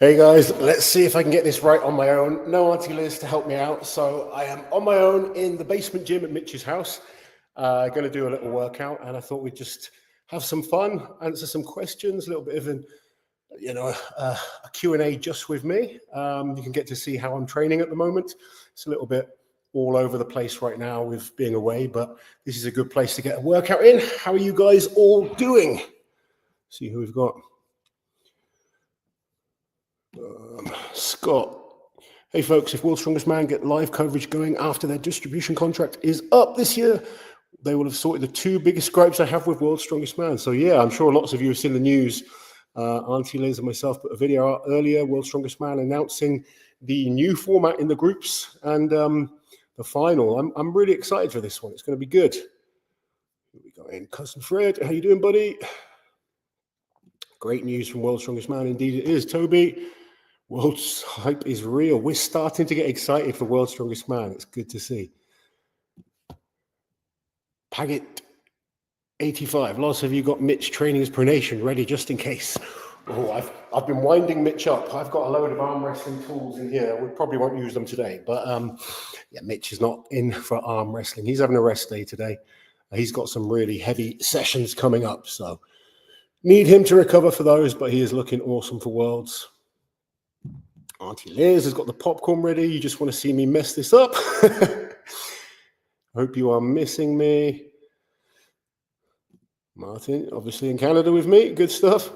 Hey guys, let's see if I can get this right on my own. No Auntie Liz to help me out. So I am on my own in the basement gym at Mitch's house. Going to do a little workout, and I thought we'd just have some fun, answer some questions, a little bit of a Q&A just with me. You can get to see how I'm training at the moment. It's a little bit all over the place right now with being away, but this is a good place to get a workout in. How are you guys all doing? See who we've got. Scott. Hey folks, if World's Strongest Man get live coverage going after their distribution contract is up this year, they will have sorted the two biggest gripes I have with World's Strongest Man. So yeah, I'm sure lots of you have seen the news. Auntie Liz and myself put a video out earlier, World's Strongest Man announcing the new format in the groups and the final. I'm really excited for this one. It's going to be good. Here we go in. Cousin Fred, how you doing, buddy? Great news from World's Strongest Man. Indeed it is, Toby. World's hype is real. We're starting to get excited for World's Strongest Man. It's good to see. Paget 85. Lots of you got Mitch training his pronation ready just in case. Oh, I've been winding Mitch up. I've got a load of arm wrestling tools in here. We probably won't use them today, but yeah, Mitch is not in for arm wrestling. He's having a rest day today. He's got some really heavy sessions coming up, so need him to recover for those, but he is looking awesome for Worlds. Auntie Liz has got the popcorn ready. You just want to see me mess this up. Hope you are missing me. Martin, obviously in Canada with me. Good stuff.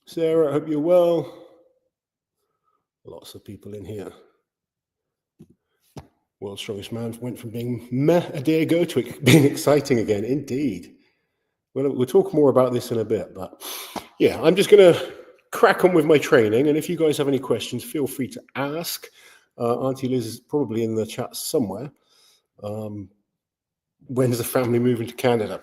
Sarah, I hope you're well. Lots of people in here. World's Strongest Man went from being meh a day ago to it being exciting again. Indeed. We'll talk more about this in a bit, but yeah, I'm just going to crack on with my training, and if you guys have any questions, feel free to ask. Auntie Liz is probably in the chat somewhere. When's the family moving to Canada?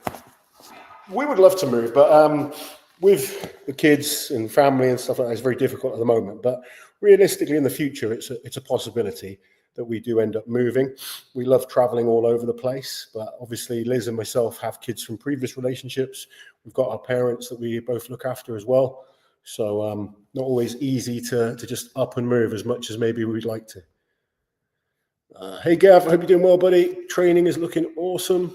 We would love to move, but with the kids and family and stuff like that, it's very difficult at the moment. But realistically, in the future, it's a possibility that we do end up moving. We love traveling all over the place, but obviously Liz and myself have kids from previous relationships. We've got our parents that we both look after as well. So not always easy to just up and move as much as maybe we'd like to. Hey Gav, I hope you're doing well, buddy. Training is looking awesome.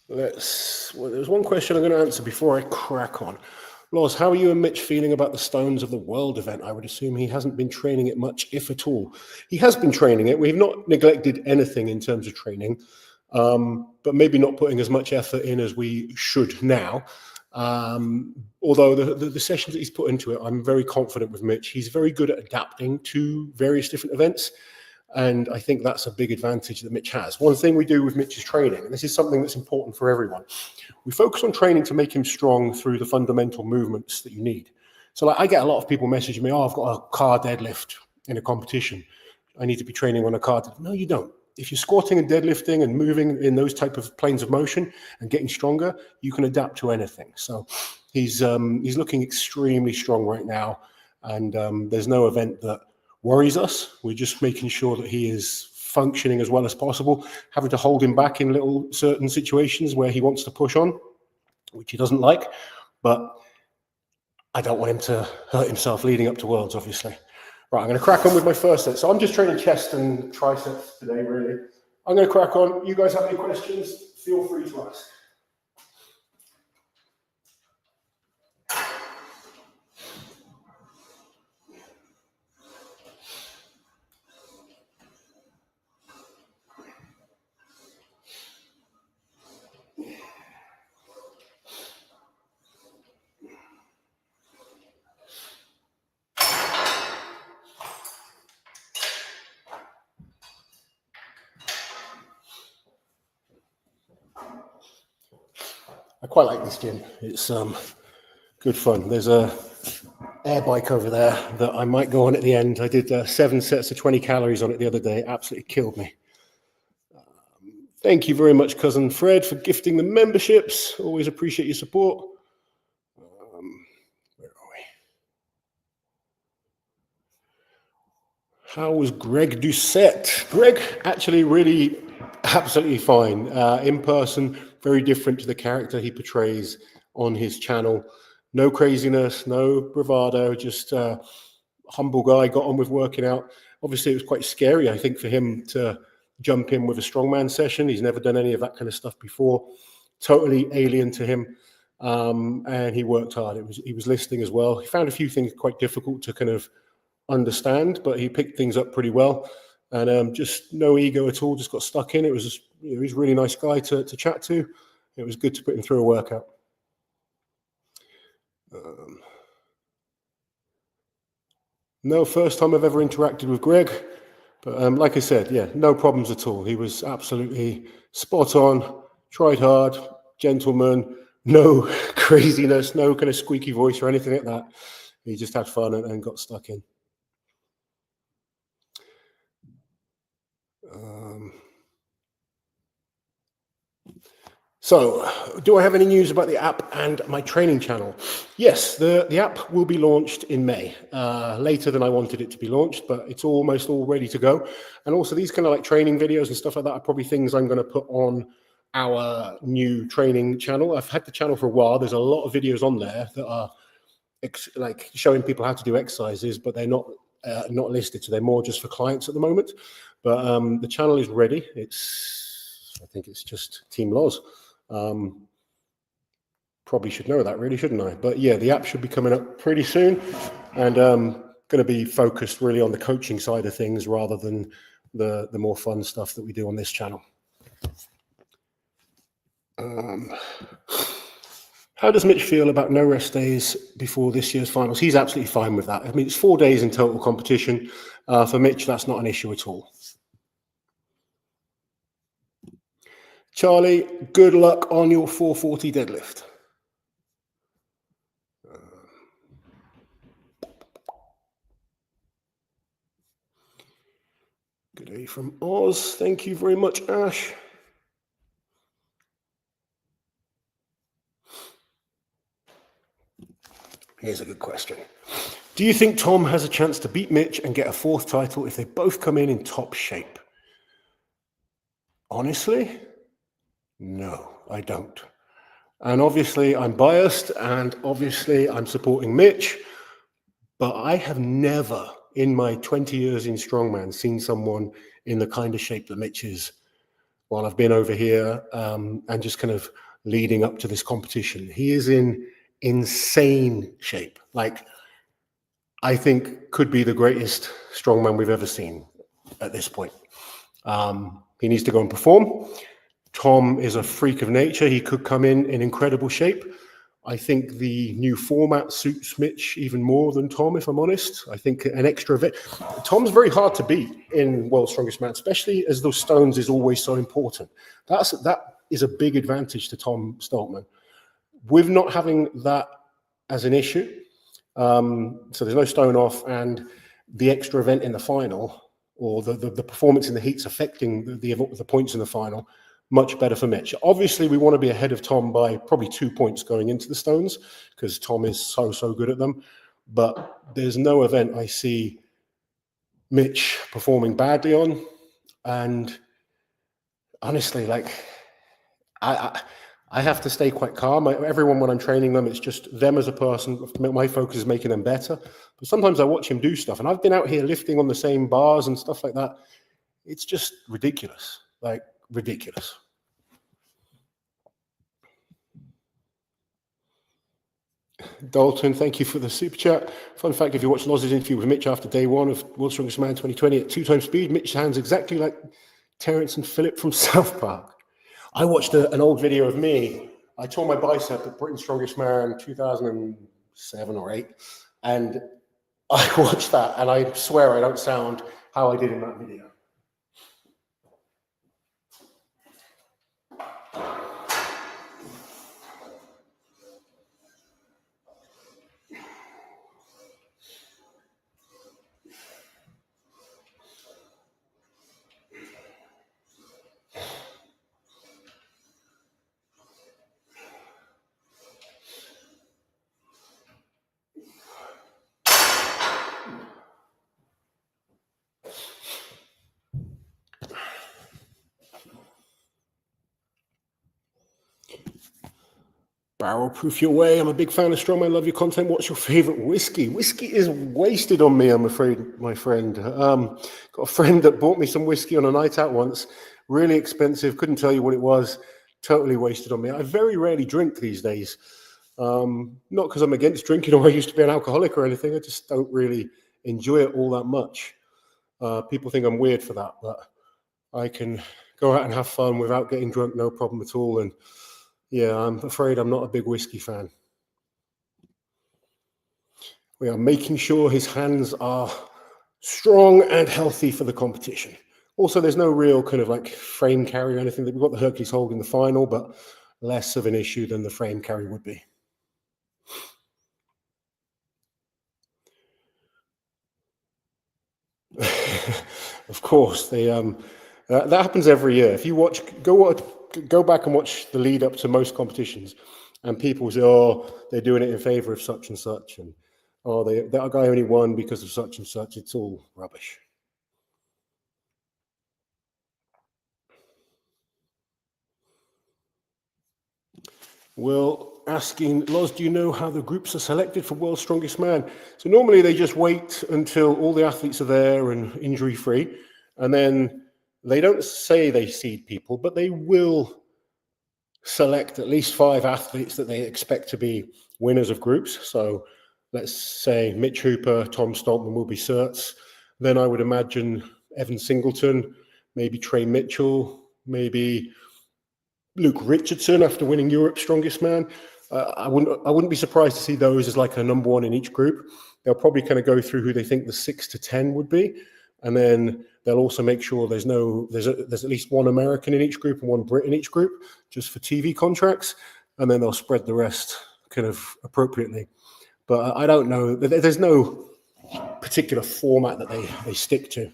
There's one question I'm going to answer before I crack on. Loz, how are you and Mitch feeling about the Stones of the World event? I would assume he hasn't been training it much, if at all. He has been training it. We've not neglected anything in terms of training. But maybe not putting as much effort in as we should now. Although the sessions that he's put into it, I'm very confident with Mitch. He's very good at adapting to various different events. And I think that's a big advantage that Mitch has. One thing we do with Mitch's training, and this is something that's important for everyone, we focus on training to make him strong through the fundamental movements that you need. So like, I get a lot of people messaging me, oh, I've got a car deadlift in a competition. I need to be training on a car deadlift. No, you don't. If you're squatting and deadlifting and moving in those type of planes of motion and getting stronger, you can adapt to anything. So he's looking extremely strong right now, and there's no event that worries us. We're just making sure that he is functioning as well as possible, having to hold him back in little certain situations where he wants to push on, which he doesn't like, but I don't want him to hurt himself leading up to Worlds, obviously. Right, I'm going to crack on with my first set. So I'm just training chest and triceps today, really. I'm going to crack on. You guys have any questions? Feel free to ask. I quite like this gym. It's good fun. There's a air bike over there that I might go on at the end. I did 7 sets of 20 calories on it the other day. It absolutely killed me. Thank you very much, Cousin Fred, for gifting the memberships. Always appreciate your support. Where are we? How was Greg Doucette? Greg actually really absolutely fine. In person, very different to the character he portrays on his channel. No craziness, no bravado, just a humble guy, got on with working out. Obviously, it was quite scary, I think, for him to jump in with a strongman session. He's never done any of that kind of stuff before. Totally alien to him. And he worked hard. He was listening as well. He found a few things quite difficult to kind of understand, but he picked things up pretty well. And just no ego at all, just got stuck in. It was just, he's a really nice guy to chat to. It was good to put him through a workout. No, first time I've ever interacted with Greg, but like I said, yeah, no problems at all. He was absolutely spot on, tried hard, gentleman, no craziness, no kind of squeaky voice or anything like that. He just had fun and got stuck in. So, do I have any news about the app and my training channel? Yes, the app will be launched in May, later than I wanted it to be launched, but it's almost all ready to go. And also these kind of like training videos and stuff like that are probably things I'm going to put on our new training channel. I've had the channel for a while. There's a lot of videos on there that are like showing people how to do exercises, but they're not listed, so they're more just for clients at the moment. But the channel is ready. I think it's just Team Loz. Probably should know that, really, shouldn't I? But yeah, the app should be coming up pretty soon, and going to be focused really on the coaching side of things rather than the more fun stuff that we do on this channel. How does Mitch feel about no rest days before this year's finals? He's absolutely fine with that. I mean, it's 4 days in total competition. For Mitch, that's not an issue at all. Charlie, good luck on your 440 deadlift. Good day from Oz. Thank you very much, Ash. Here's a good question. Do you think Tom has a chance to beat Mitch and get a 4th title if they both come in top shape? Honestly, no, I don't. And obviously I'm biased and obviously I'm supporting Mitch, but I have never in my 20 years in strongman seen someone in the kind of shape that Mitch is while I've been over here and just kind of leading up to this competition. He is in insane shape. Like, I think could be the greatest strongman we've ever seen at this point. He needs to go and perform. Tom is a freak of nature. He could come in incredible shape. I think the new format suits Mitch even more than Tom, if I'm honest. I think an extra bit. Tom's very hard to beat in World's Strongest Man, especially as those stones is always so important. That is a big advantage to Tom Stoltman. With not having that as an issue, so there's no stone off, and the extra event in the final, or the performance in the heats affecting the points in the final, much better for Mitch. Obviously, we want to be ahead of Tom by probably 2 points going into the stones, because Tom is so good at them. But there's no event I see Mitch performing badly on. And honestly, like, I have to stay quite calm. Everyone, when I'm training them, it's just them as a person. My focus is making them better. But sometimes I watch him do stuff, and I've been out here lifting on the same bars and stuff like that. It's just ridiculous, like ridiculous. Dalton, thank you for the super chat. Fun fact, if you watch Loz's interview with Mitch after day 1 of World's Strongest Man 2020 at 2 times speed, Mitch sounds exactly like Terrence and Philip from South Park. I watched an old video of me. I tore my bicep at Britain's Strongest Man 2007 or 8. And I watched that, and I swear I don't sound how I did in that video. Barrel proof your way. I'm a big fan of Strongman. Love your content. What's your favorite whiskey? Whiskey is wasted on me, I'm afraid, my friend. Got a friend that bought me some whiskey on a night out once. Really expensive. Couldn't tell you what it was. Totally wasted on me. I very rarely drink these days. Not because I'm against drinking or I used to be an alcoholic or anything. I just don't really enjoy it all that much. People think I'm weird for that, but I can go out and have fun without getting drunk, no problem at all. And yeah, I'm afraid I'm not a big whiskey fan. We are making sure his hands are strong and healthy for the competition. Also, there's no real kind of like frame carry or anything. We've got the Hercules hold in the final, but less of an issue than the frame carry would be. Of course, that happens every year. If you go back and watch the lead up to most competitions, and people say, "Oh, they're doing it in favor of such and such," and "Oh, that guy only won because of such and such." It's all rubbish. Well, asking, Loz, do you know how the groups are selected for World's Strongest Man? So normally they just wait until all the athletes are there and injury free, and then they don't say they seed people, but they will select at least 5 athletes that they expect to be winners of groups. So let's say Mitch Hooper, Tom Stoltman will be certs. Then I would imagine Evan Singleton, maybe Trey Mitchell, maybe Luke Richardson after winning Europe's Strongest Man. I wouldn't be surprised to see those as like a number one in each group. They'll probably kind of go through who they think the 6 to 10 would be, and then they'll also make sure there's at least one American in each group and one Brit in each group, just for TV contracts, and then they'll spread the rest kind of appropriately. But I don't know. There's no particular format that they stick to.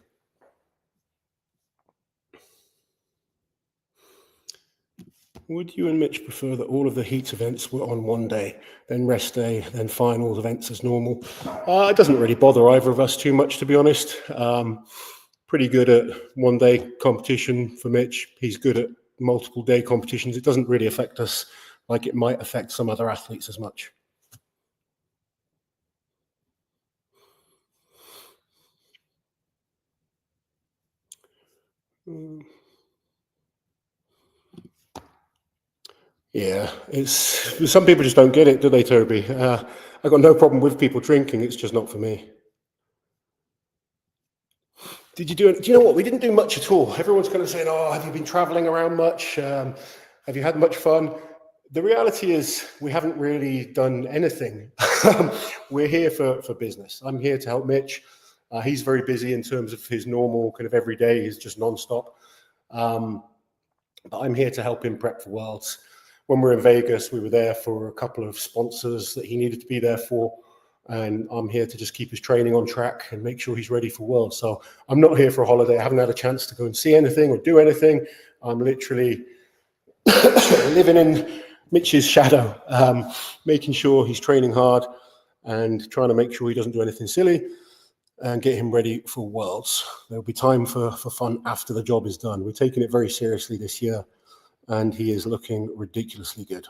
Would you and Mitch prefer that all of the heat events were on one day, then rest day, then finals events as normal? It doesn't really bother either of us too much, to be honest. Pretty good at one day competition for Mitch. He's good at multiple day competitions. It doesn't really affect us like it might affect some other athletes as much. Yeah, it's some people just don't get it, do they, Toby? I got no problem with people drinking. It's just not for me. Did you do it? Do you know what? We didn't do much at all. Everyone's kind of saying, "Oh, have you been traveling around much? Have you had much fun?" The reality is, we haven't really done anything. We're here for business. I'm here to help Mitch. He's very busy in terms of his normal kind of every day. He's just nonstop. But I'm here to help him prep for Worlds. When we were in Vegas, we were there for a couple of sponsors that he needed to be there for. And I'm here to just keep his training on track and make sure he's ready for Worlds. So I'm not here for a holiday. I haven't had a chance to go and see anything or do anything. I'm literally living in Mitch's shadow, making sure he's training hard and trying to make sure he doesn't do anything silly and get him ready for Worlds. There'll be time for fun after the job is done. We're taking it very seriously this year, and he is looking ridiculously good.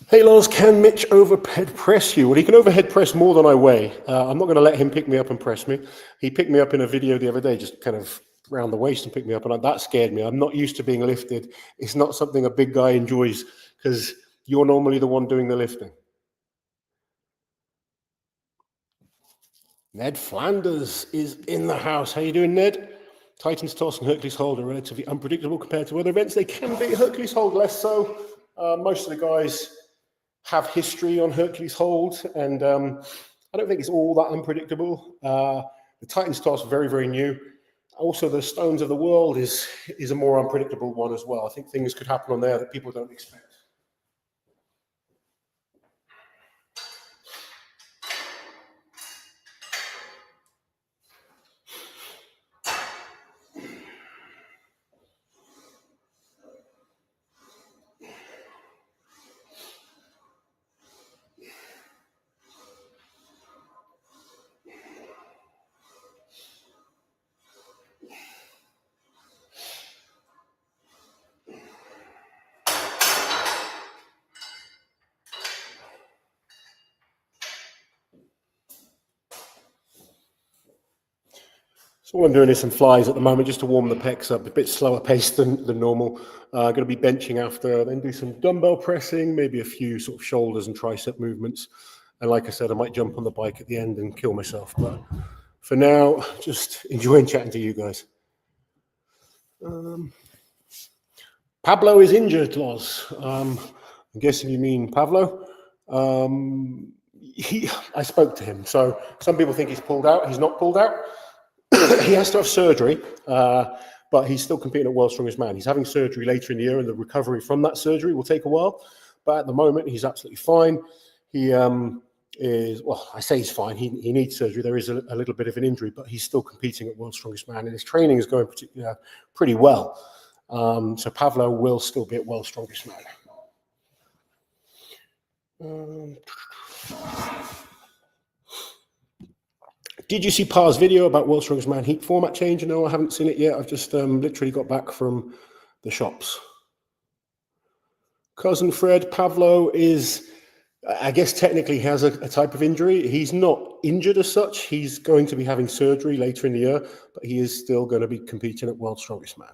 Hey, Loz, can Mitch overhead press you? Well, he can overhead press more than I weigh. I'm not going to let him pick me up and press me. He picked me up in a video the other day, just kind of around the waist and picked me up, and that scared me. I'm not used to being lifted. It's not something a big guy enjoys because you're normally the one doing the lifting. Ned Flanders is in the house. How you doing, Ned? Titans toss and Hercules hold are relatively unpredictable compared to other events. They can be. Hercules hold less so. Most of the guys have history on Hercules hold, and I don't think it's all that unpredictable. The Titans toss, very, very new. Also, the Stones of the World is a more unpredictable one as well. I think things could happen on there that people don't expect. So all I'm doing is some flies at the moment just to warm the pecs up, a bit slower pace than normal. Going to be benching after, then do some dumbbell pressing, maybe a few sort of shoulders and tricep movements. And like I said, I might jump on the bike at the end and kill myself. But for now, just enjoying chatting to you guys. Pablo is injured, Loz. I'm guessing you mean Pablo. I spoke to him. So some people think he's pulled out. He's not pulled out. He has to have surgery, but he's still competing at World's Strongest Man. He's having surgery later in the year, and the recovery from that surgery will take a while. But at the moment, he's absolutely fine. He is, well, I say he's fine. He needs surgery. There is a little bit of an injury, but he's still competing at World's Strongest Man, and his training is going pretty well. So Pablo will still be at World's Strongest Man. Did you see Par's video about World's Strongest Man heat format change? No, I haven't seen it yet. I've just literally got back from the shops. Cousin Fred, Pablo is, I guess technically has a type of injury. He's not injured as such. He's going to be having surgery later in the year, but he is still going to be competing at World's Strongest Man.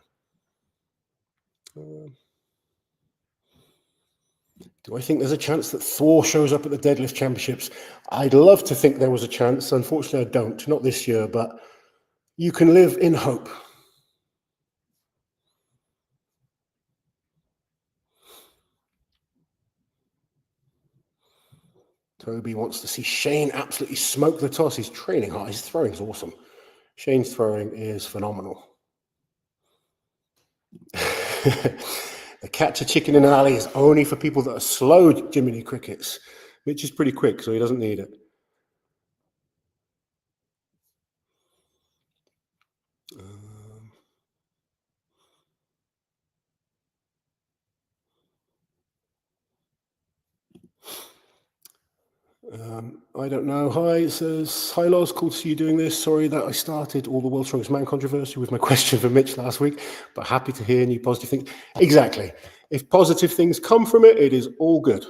Do I think there's a chance that Thor shows up at the deadlift championships? I'd love to think there was a chance. Unfortunately, I don't. Not this year, but you can live in hope. Toby wants to see Shane absolutely smoke the toss. He's training hard. His throwing is awesome. Shane's throwing is phenomenal. The catch a chicken in an alley is only for people that are slow, Jiminy Crickets. Mitch is pretty quick, so he doesn't need it. I don't know. Hi, it says, hi Loz, cool to see you doing this. Sorry that I started all the World's Strongest Man controversy with my question for Mitch last week, but happy to hear new positive things. Exactly. If positive things come from it, it is all good.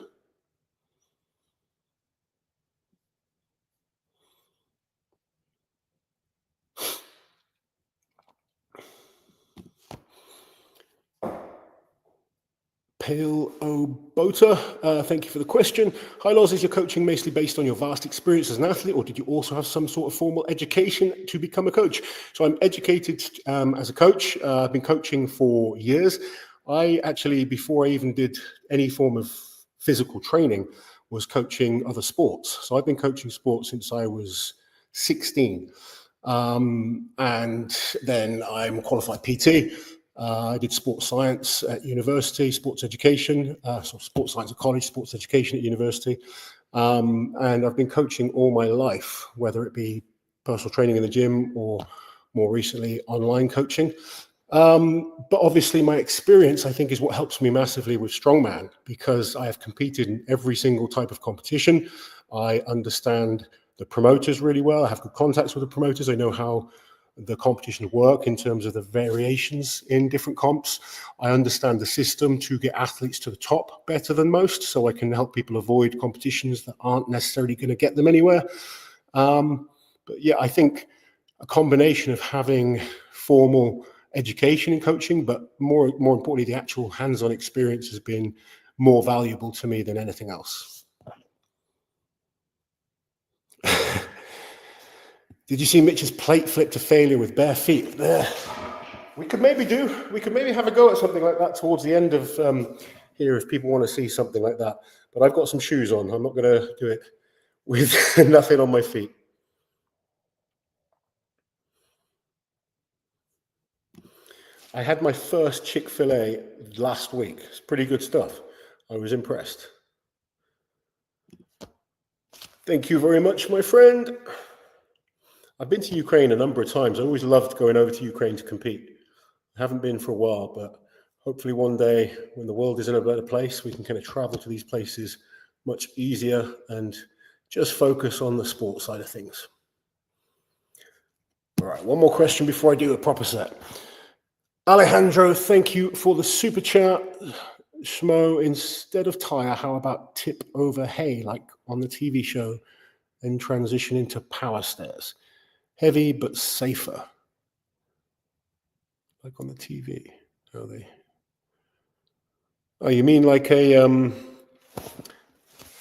Pale Obota, thank you for the question. Hi Loz, is your coaching mostly based on your vast experience as an athlete, or did you also have some sort of formal education to become a coach? So I'm educated as a coach. I've been coaching for years. I actually, before I even did any form of physical training, was coaching other sports. So I've been coaching sports since I was 16. And then I'm a qualified PT. I did sports science at university, sports education, so sports science at college, sports education at university. And I've been coaching all my life, whether it be personal training in the gym or more recently online coaching. But obviously my experience, I think, is what helps me massively with Strongman, because I have competed in every single type of competition. I understand the promoters really well. I have good contacts with the promoters. I know how the competition work in terms of the variations in different comps. I understand the system to get athletes to the top better than most, so I can help people avoid competitions that aren't necessarily going to get them anywhere. But yeah, I think a combination of having formal education in coaching, but more importantly, the actual hands-on experience has been more valuable to me than anything else. Did you see Mitch's plate flip to failure with bare feet? We could maybe have a go at something like that towards the end of here if people want to see something like that. But I've got some shoes on. I'm not going to do it with nothing on my feet. I had my first Chick-fil-A last week. It's pretty good stuff. I was impressed. Thank you very much, my friend. I've been to Ukraine a number of times. I always loved going over to Ukraine to compete. I haven't been for a while, but hopefully one day when the world is in a better place, we can kind of travel to these places much easier and just focus on the sport side of things. All right, one more question before I do a proper set. Alejandro, thank you for the super chat. Schmo, instead of tire, how about tip over hay, like on the TV show, then transition into power stairs? Heavy, but safer. like on the TV? How they? Oh, you mean like a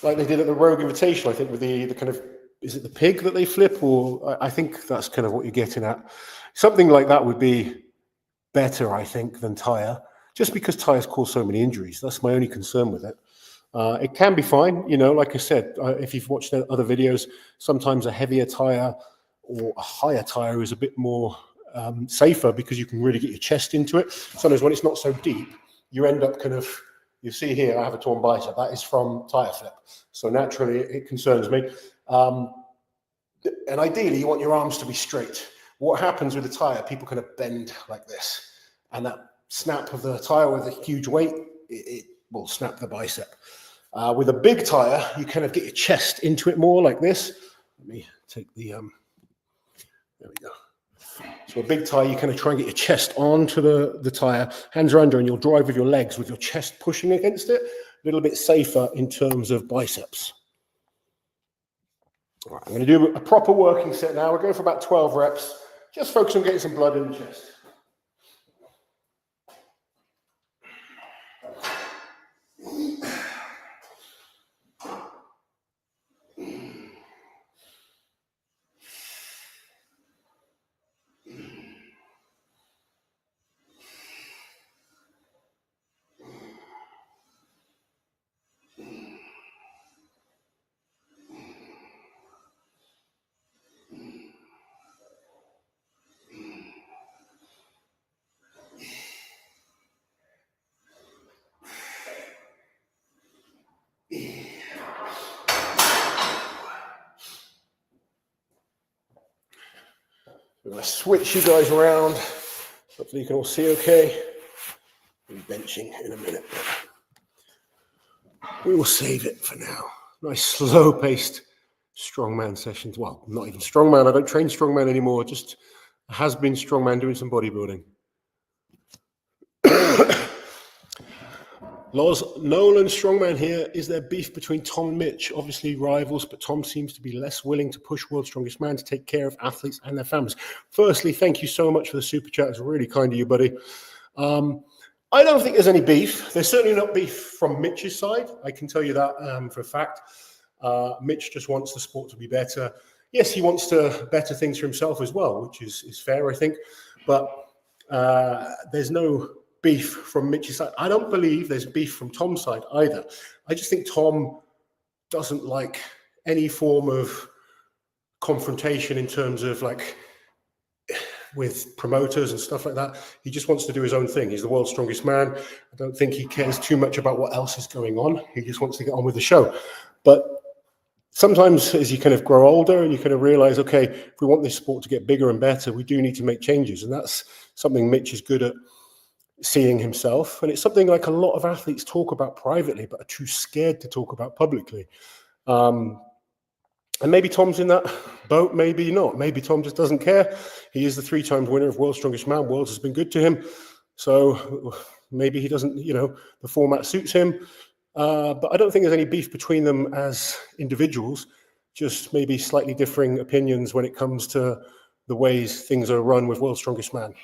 like they did at the Rogue Invitational, I think, with the kind of, is it the pig that they flip, or I think that's kind of what you're getting at. Something like that would be better, I think, than tire, just because tires cause so many injuries. That's my only concern with it. It can be fine, you know, like I said, if you've watched other videos, sometimes a heavier tire or a higher tire is a bit more safer because you can really get your chest into it. Sometimes when it's not so deep, you end up kind of, you see here, I have a torn bicep. That is from tire flip. So naturally, it concerns me. And ideally, you want your arms to be straight. What happens with the tire, people kind of bend like this. And that snap of the tire with a huge weight, it will snap the bicep. With a big tire, you kind of get your chest into it more like this. Let me take the, there we go. So a big tire, you kind of try and get your chest onto the tire, hands are under, and you'll drive with your legs with your chest pushing against it. A little bit safer in terms of biceps. All right, I'm going to do a proper working set now. We're going for about 12 reps. Just focus on getting some blood in the chest. I'm going to switch you guys around. Hopefully you can all see okay. I'll be benching in a minute. We will save it for now. Nice slow-paced strongman sessions. Well, not even strongman. I don't train strongman anymore. Just has been strongman doing some bodybuilding. Loz, Nolan strongman here. Is there beef between Tom and Mitch? Obviously rivals, but Tom seems to be less willing to push World's Strongest Man to take care of athletes and their families. Firstly, thank you so much for the super chat. It's really kind of you, buddy. I don't think there's any beef. There's certainly not beef from Mitch's side. I can tell you that for a fact. Mitch just wants the sport to be better. Yes, he wants to better things for himself as well, which is fair, I think. But there's no beef from Mitch's side. I don't believe there's beef from Tom's side either. I just think Tom doesn't like any form of confrontation in terms of like with promoters and stuff like that. He just wants to do his own thing. He's the world's strongest man. I don't think he cares too much about what else is going on. He just wants to get on with the show. But sometimes as you kind of grow older and you kind of realize, okay, if we want this sport to get bigger and better, we do need to make changes. And that's something Mitch is good at seeing himself. And it's something like a lot of athletes talk about privately, but are too scared to talk about publicly. And maybe Tom's in that boat, maybe not. Maybe Tom just doesn't care. He is the 3-time winner of World's Strongest Man. Worlds has been good to him. So maybe he doesn't, you know, the format suits him. But I don't think there's any beef between them as individuals, just maybe slightly differing opinions when it comes to the ways things are run with World's Strongest Man.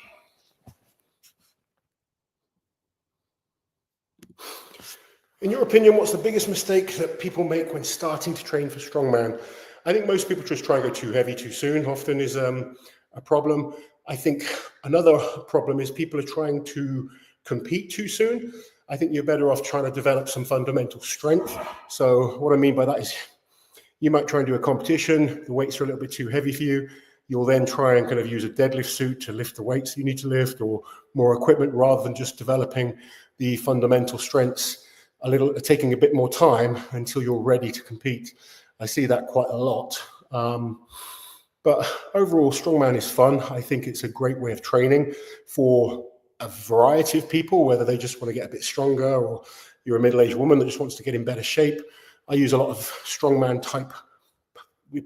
In your opinion, what's the biggest mistake that people make when starting to train for strongman? I think most people just try and go too heavy too soon, often is a problem. I think another problem is people are trying to compete too soon. I think you're better off trying to develop some fundamental strength. So what I mean by that is you might try and do a competition, the weights are a little bit too heavy for you. You'll then try and kind of use a deadlift suit to lift the weights you need to lift, or more equipment, rather than just developing the fundamental strengths taking a bit more time until you're ready to compete. I see that quite a lot. But overall, strongman is fun. I think it's a great way of training for a variety of people, whether they just want to get a bit stronger or you're a middle-aged woman that just wants to get in better shape. I use a lot of strongman type,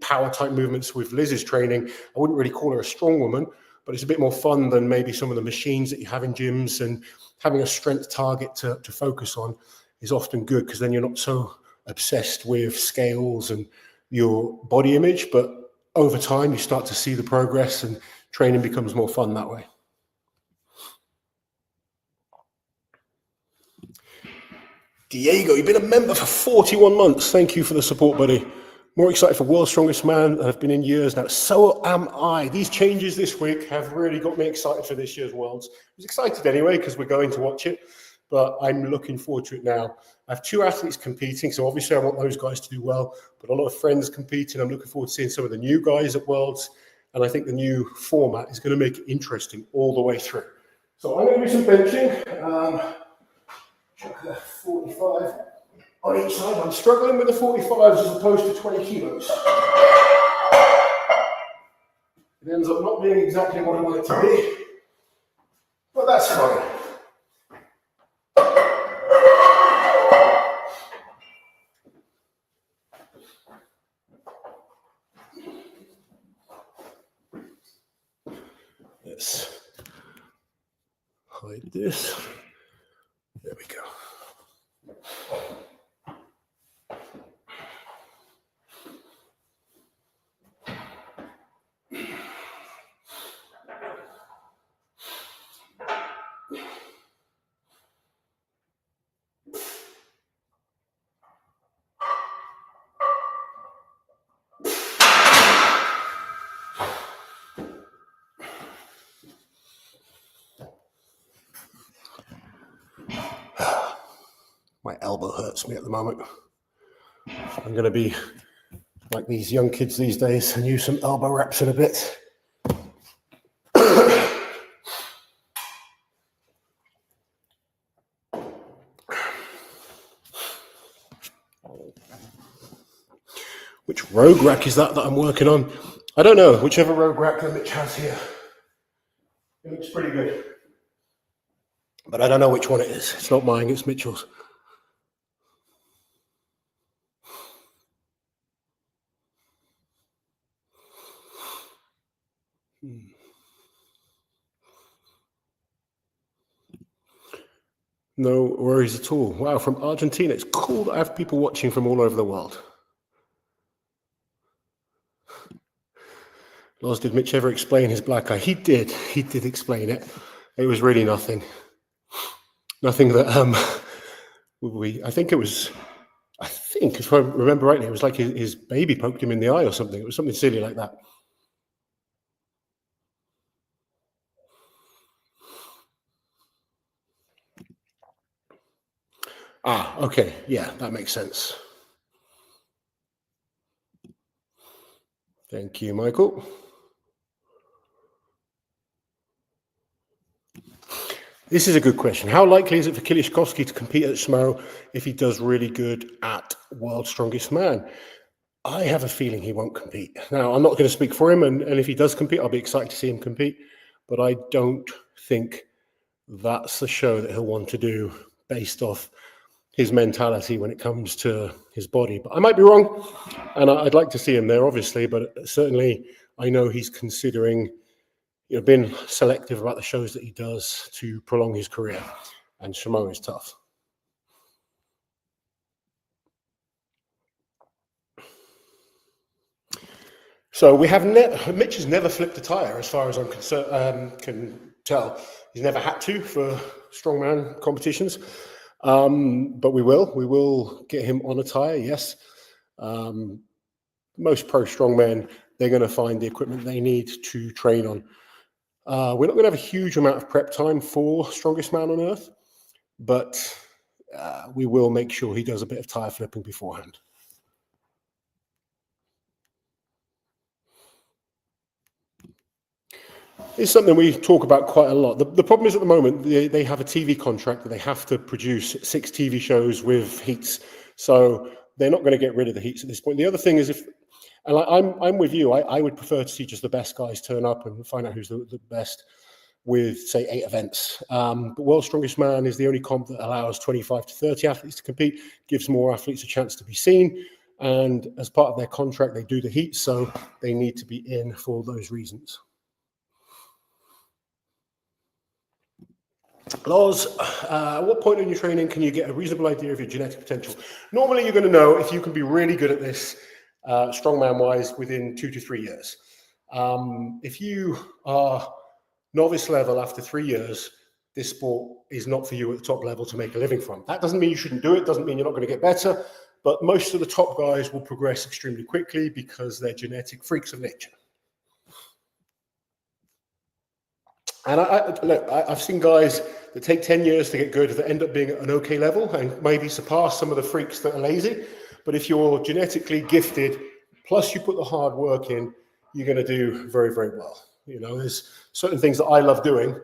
power type movements with Liz's training. I wouldn't really call her a strong woman, but it's a bit more fun than maybe some of the machines that you have in gyms, and having a strength target to focus on is often good, because then you're not so obsessed with scales and your body image, but over time you start to see the progress and training becomes more fun that way. Diego, you've been a member for 41 months. Thank you for the support, buddy. More excited for World's Strongest Man than I've been in years now. So am I. These changes this week have really got me excited for this year's Worlds. I was excited anyway because we're going to watch it, but I'm looking forward to it now. I have 2 athletes competing, so obviously I want those guys to do well, but a lot of friends competing. I'm looking forward to seeing some of the new guys at Worlds, and I think the new format is going to make it interesting all the way through. So I'm going to do some benching. 45 on each side. I'm struggling with the 45s as opposed to 20 kilos. It ends up not being exactly what I want it to be, but that's fine. Let's hide this. There we go. My elbow hurts me at the moment. I'm going to be like these young kids these days and use some elbow wraps in a bit. Which rogue rack is that I'm working on? I don't know. Whichever rogue rack that Mitch has here. It looks pretty good. But I don't know which one it is. It's not mine, it's Mitchell's. No worries at all. Wow, from Argentina. It's cool that I have people watching from all over the world. Loz, did Mitch ever explain his black eye? He did. He did explain it. It was really nothing. Nothing that I think if I remember rightly, it was like his baby poked him in the eye or something. It was something silly like that. Ah, okay. Yeah, that makes sense. Thank you, Michael. This is a good question. How likely is it for Kilishkovsky to compete at Schmo if he does really good at World's Strongest Man? I have a feeling he won't compete. Now, I'm not going to speak for him, and if he does compete, I'll be excited to see him compete. But I don't think that's the show that he'll want to do based off his mentality when it comes to his body. But I might be wrong, and I'd like to see him there, obviously. But certainly, I know he's considering, being selective about the shows that he does to prolong his career. And Shimo is tough. So we have Mitch has never flipped a tire, as far as I'm concerned. Can tell he's never had to for strongman competitions, but we will get him on a tire. Yes, most pro strongmen, they're going to find the equipment they need to train on. We're not going to have a huge amount of prep time for Strongest Man on Earth, but we will make sure he does a bit of tire flipping beforehand. It's something we talk about quite a lot. The problem is at the moment, they have a TV contract that they have to produce 6 TV shows with heats. So they're not going to get rid of the heats at this point. The other thing is, I'm with you, I would prefer to see just the best guys turn up and find out who's the best with, say, 8 events. But World's Strongest Man is the only comp that allows 25 to 30 athletes to compete, gives more athletes a chance to be seen. And as part of their contract, they do the heats, so they need to be in for those reasons. Loz, at what point in your training can you get a reasonable idea of your genetic potential? Normally, you're going to know if you can be really good at this, strongman-wise, within 2 to 3 years. If you are novice level after 3 years, this sport is not for you at the top level to make a living from. That doesn't mean you shouldn't do it, doesn't mean you're not going to get better, but most of the top guys will progress extremely quickly because they're genetic freaks of nature. And I've seen guys that take 10 years to get good that end up being at an okay level and maybe surpass some of the freaks that are lazy. But if you're genetically gifted, plus you put the hard work in, you're going to do very, very well. You know, there's certain things that I love doing,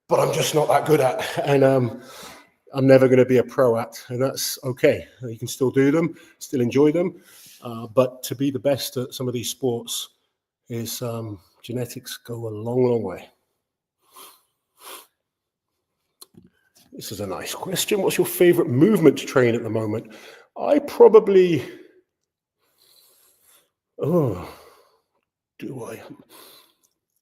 but I'm just not that good at, and I'm never going to be a pro at, and that's okay. You can still do them, still enjoy them, but to be the best at some of these sports is genetics go a long, long way. This is a nice question. What's your favorite movement to train at the moment? I probably, I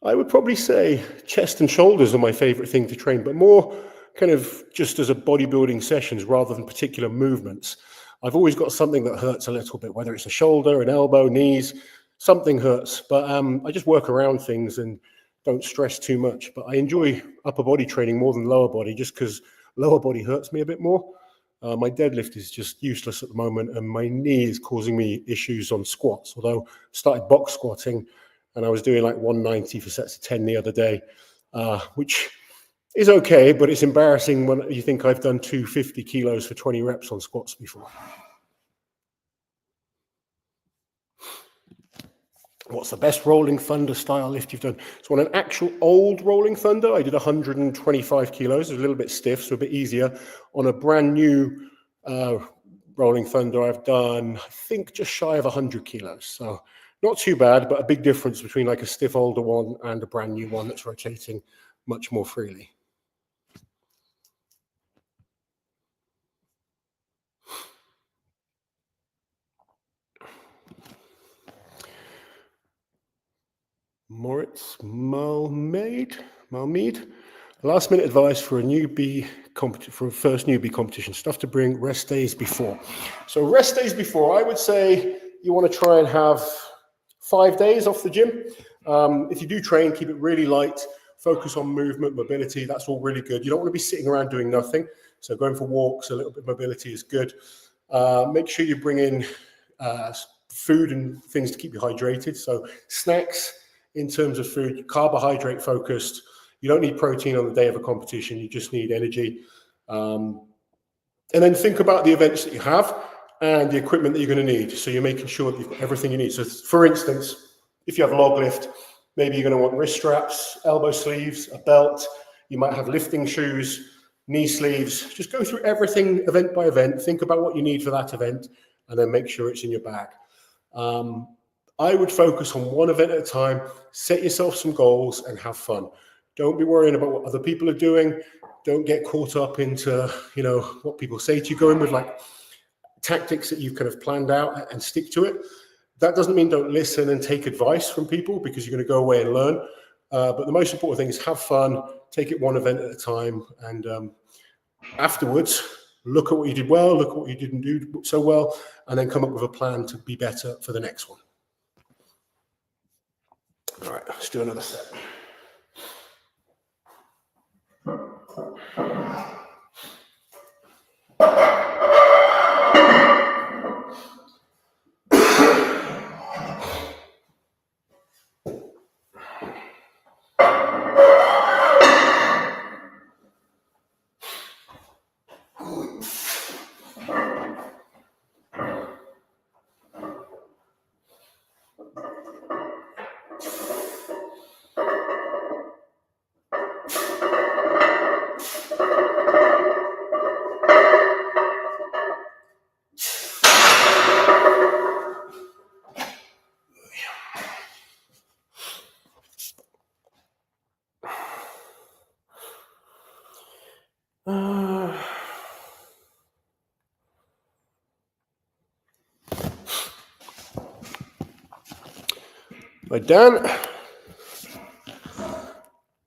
would probably say chest and shoulders are my favorite thing to train, but more kind of just as a bodybuilding sessions rather than particular movements. I've always got something that hurts a little bit, whether it's a shoulder, an elbow, knees, something hurts. But I just work around things and don't stress too much. But I enjoy upper body training more than lower body just because lower body hurts me a bit more. My deadlift is just useless at the moment, and my knee is causing me issues on squats, although I started box squatting and I was doing like 190 for sets of 10 the other day, which is okay, but it's embarrassing when you think I've done 250 kilos for 20 reps on squats before. What's the best rolling thunder style lift you've done? So on an actual old rolling thunder, I did 125 kilos. It was a little bit stiff, so a bit easier. On a brand new rolling thunder, I've done, I think, just shy of 100 kilos. So not too bad, but a big difference between like a stiff older one and a brand new one that's rotating much more freely. Moritz Malmead. Last minute advice for a first newbie competition. Stuff to bring rest days before. So rest days before, I would say you want to try and have 5 days off the gym. If you do train, keep it really light. Focus on movement, mobility. That's all really good. You don't want to be sitting around doing nothing. So going for walks, a little bit of mobility is good. Make sure you bring in food and things to keep you hydrated. So snacks in terms of food, carbohydrate focused. You don't need protein on the day of a competition. You just need energy. And then think about the events that you have and the equipment that you're going to need. So you're making sure that you've got everything you need. So for instance, if you have log lift, maybe you're going to want wrist straps, elbow sleeves, a belt. You might have lifting shoes, knee sleeves. Just go through everything event by event. Think about what you need for that event and then make sure it's in your bag. I would focus on one event at a time, set yourself some goals and have fun. Don't be worrying about what other people are doing. Don't get caught up into, what people say to you. Go in with like tactics that you've kind of planned out and stick to it. That doesn't mean don't listen and take advice from people because you're going to go away and learn. But the most important thing is have fun, take it one event at a time. And afterwards, look at what you did well, look at what you didn't do so well, and then come up with a plan to be better for the next one. All right, let's do another set. Hi, Dan.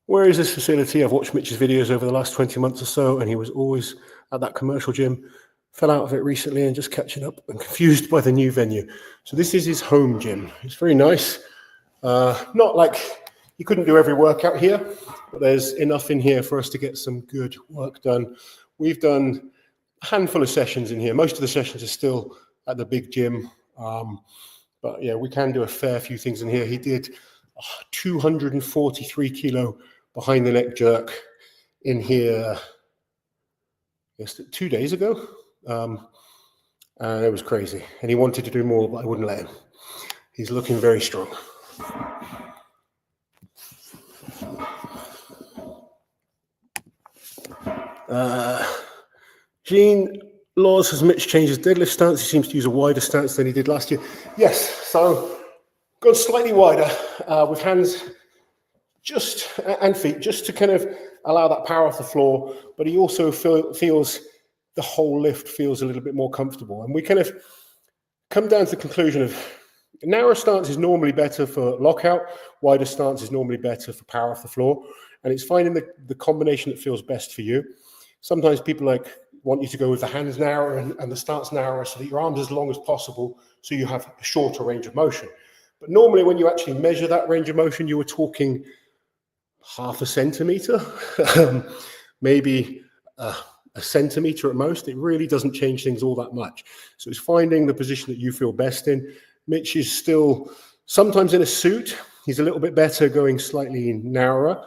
Where is this facility? I've watched Mitch's videos over the last 20 months or so, and he was always at that commercial gym. Fell out of it recently and just catching up and confused by the new venue. So this is his home gym. It's very nice. Not like You couldn't do every workout here, but there's enough in here for us to get some good work done. We've done a handful of sessions in here. Most of the sessions are still at the big gym. But yeah, we can do a fair few things in here. He did 243 kilo behind the neck jerk in here, yes, 2 days ago. And it was crazy. And he wanted to do more, but I wouldn't let him. He's looking very strong. Gene Laws, has Mitch changed his deadlift stance? He seems to use a wider stance than he did last year. Yes, so gone slightly wider with hands just and feet, just to kind of allow that power off the floor. But he also feels the whole lift feels a little bit more comfortable. And we kind of come down to the conclusion of narrow stance is normally better for lockout, wider stance is normally better for power off the floor. And it's finding the combination that feels best for you. Sometimes people want you to go with the hands narrower and the stance narrower so that your arms as long as possible so you have a shorter range of motion. But normally when you actually measure that range of motion, you were talking half a centimeter, maybe a centimeter at most. It really doesn't change things all that much. So it's finding the position that you feel best in. Mitch is still sometimes in a suit. He's a little bit better going slightly narrower.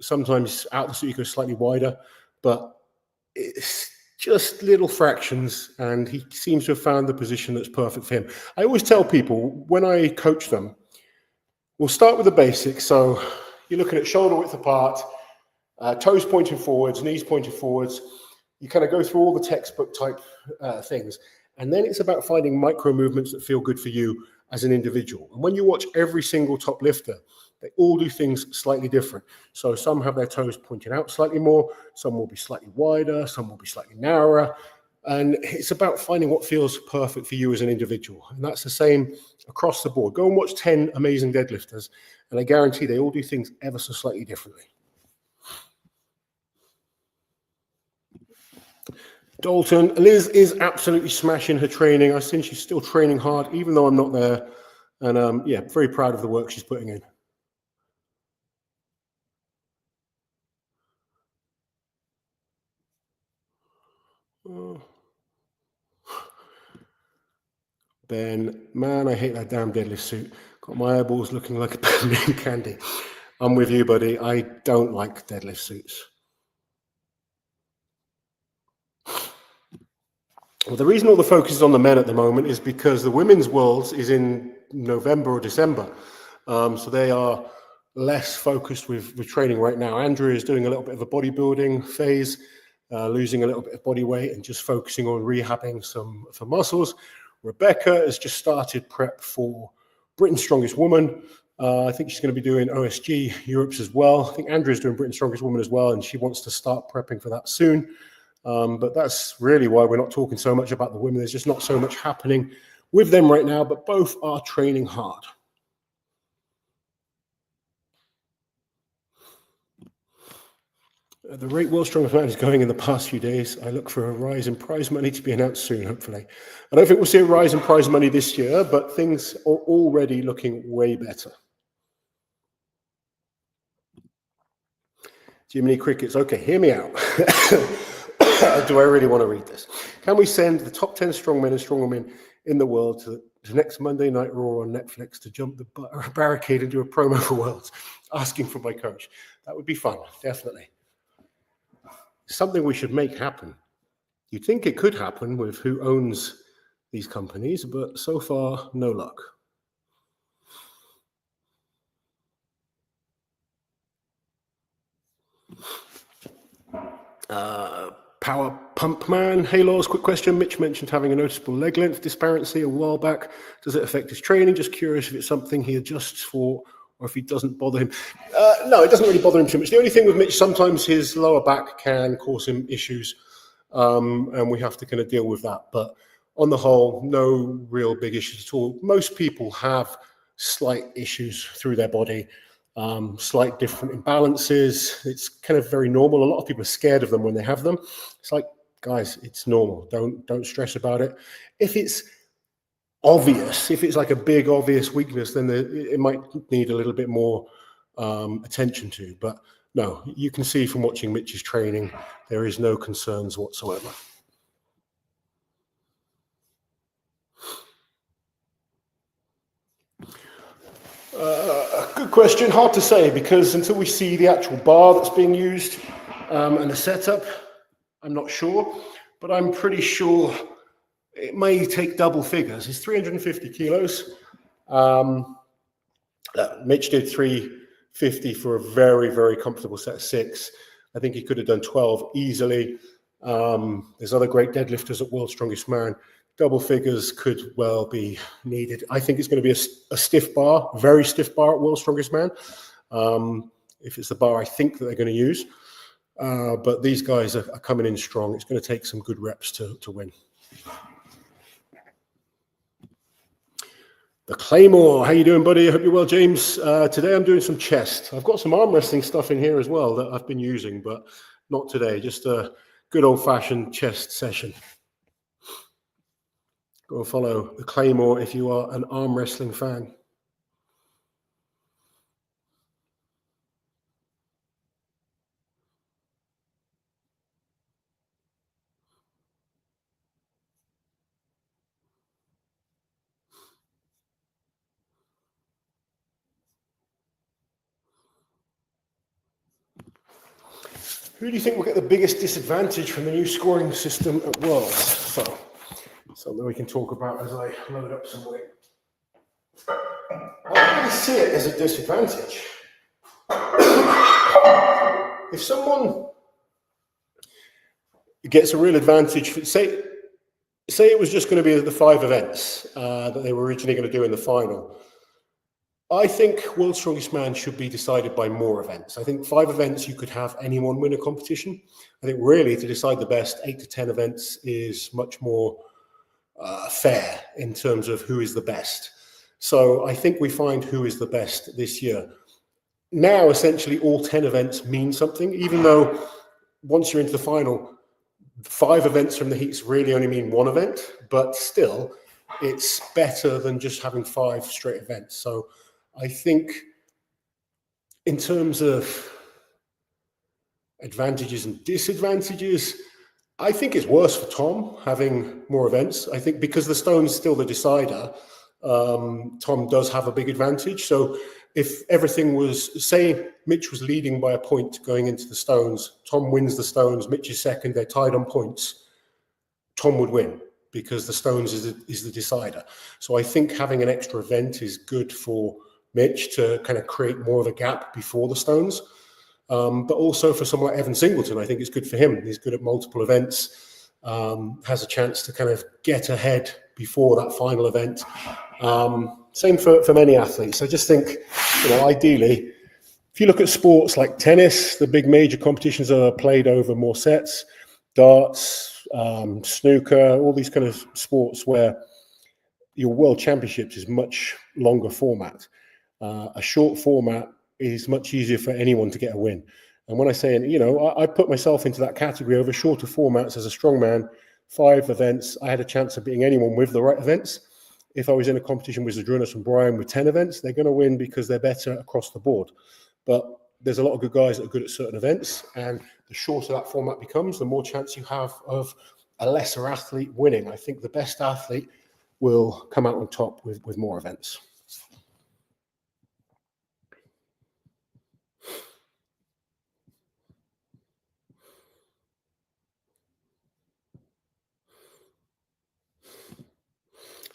Sometimes out the suit, you go slightly wider, but it's just little fractions, and he seems to have found the position that's perfect for him. I always tell people when I coach them, we'll start with the basics. So you're looking at shoulder width apart, toes pointing forwards, knees pointing forwards. You kind of go through all the textbook type things. And then it's about finding micro movements that feel good for you as an individual. And when you watch every single top lifter, they all do things slightly different. So some have their toes pointing out slightly more, some will be slightly wider, some will be slightly narrower. And it's about finding what feels perfect for you as an individual. And that's the same across the board. Go and watch 10 amazing deadlifters, and I guarantee they all do things ever so slightly differently. Dalton, Liz is absolutely smashing her training. I think she's still training hard, even though I'm not there. And yeah, very proud of the work she's putting in. Ben, man, I hate that damn deadlift suit. Got my eyeballs looking like a pound of candy. I'm with you, buddy. I don't like deadlift suits. Well, the reason all the focus is on the men at the moment is because the women's worlds is in November or December. So they are less focused with training right now. Andrea is doing a little bit of a bodybuilding phase, losing a little bit of body weight and just focusing on rehabbing some muscles. Rebecca has just started prep for Britain's Strongest Woman. I think she's going to be doing OSG Europe's as well. I think Andrea's doing Britain's Strongest Woman as well, and she wants to start prepping for that soon. But that's really why we're not talking so much about the women. There's just not so much happening with them right now, but both are training hard. The rate World Strongest Man is going in the past few days. I look for a rise in prize money to be announced soon, hopefully. I don't think we'll see a rise in prize money this year, but things are already looking way better. Jiminy Crickets. Okay, hear me out. Do I really want to read this? Can we send the top 10 strongmen and strongwomen in the world to next Monday Night Raw on Netflix to jump the barricade and do a promo for Worlds, asking for my coach? That would be fun, definitely. Something we should make happen. You'd think it could happen with who owns these companies, but so far, no luck. Power Pump Man. Hey, Laws, quick question. Mitch mentioned having a noticeable leg length disparity a while back. Does it affect his training? Just curious if it's something he adjusts for or if he doesn't bother him. No, it doesn't really bother him too much. The only thing with Mitch, sometimes his lower back can cause him issues, and we have to kind of deal with that. But on the whole, no real big issues at all. Most people have slight issues through their body. Slight different imbalances. It's kind of very normal. A lot of people are scared of them when they have them. It's like, guys, it's normal. Don't stress about it. If it's obvious. If it's like a big obvious weakness, then it might need a little bit more attention to. But no, you can see from watching Mitch's training, there is no concerns whatsoever. Good question. Hard to say, because until we see the actual bar that's being used and the setup, I'm not sure. But I'm pretty sure it may take double figures. It's 350 kilos. Mitch did 350 for a very, very comfortable set of 6. I think he could have done 12 easily. There's other great deadlifters at World's Strongest Man. Double figures could well be needed. I think it's going to be a stiff bar, very stiff bar at World's Strongest Man. If it's the bar I think that they're going to use. But these guys are coming in strong. It's going to take some good reps to win. The Claymore, how you doing, buddy? I hope you're well, James. Today I'm doing some chest. I've got some arm wrestling stuff in here as well that I've been using, but not today. Just a good old-fashioned chest session. Go follow the Claymore if you are an arm wrestling fan. Who do you think will get the biggest disadvantage from the new scoring system at Worlds? So, something we can talk about as I load up some weight. I don't really see it as a disadvantage. If someone gets a real advantage, say it was just going to be the 5 events that they were originally going to do in the final. I think World's Strongest Man should be decided by more events. I think 5 events, you could have anyone win a competition. I think really to decide the best, 8 to 10 events is much more fair in terms of who is the best. So I think we find who is the best this year. Now, essentially, all 10 events mean something, even though once you're into the final, 5 events from the heats really only mean 1 event, but still, it's better than just having 5 straight events. So I think in terms of advantages and disadvantages, I think it's worse for Tom having more events. I think because the stone's still the decider, Tom does have a big advantage. So if everything was, say Mitch was leading by a point going into the stones, Tom wins the stones, Mitch is second, they're tied on points, Tom would win because the stones is the decider. So I think having an extra event is good for Mitch to kind of create more of a gap before the stones. But also for someone like Evan Singleton, I think it's good for him. He's good at multiple events, has a chance to kind of get ahead before that final event. Same for many athletes. I just think, ideally, if you look at sports like tennis, the big major competitions are played over more sets, darts, snooker, all these kind of sports where your world championships is much longer format. A short format is much easier for anyone to get a win. And when I say, I put myself into that category over shorter formats as a strongman, 5 events, I had a chance of beating anyone with the right events. If I was in a competition with Zadrunas and Brian with 10 events, they're going to win because they're better across the board. But there's a lot of good guys that are good at certain events, and the shorter that format becomes, the more chance you have of a lesser athlete winning. I think the best athlete will come out on top with more events.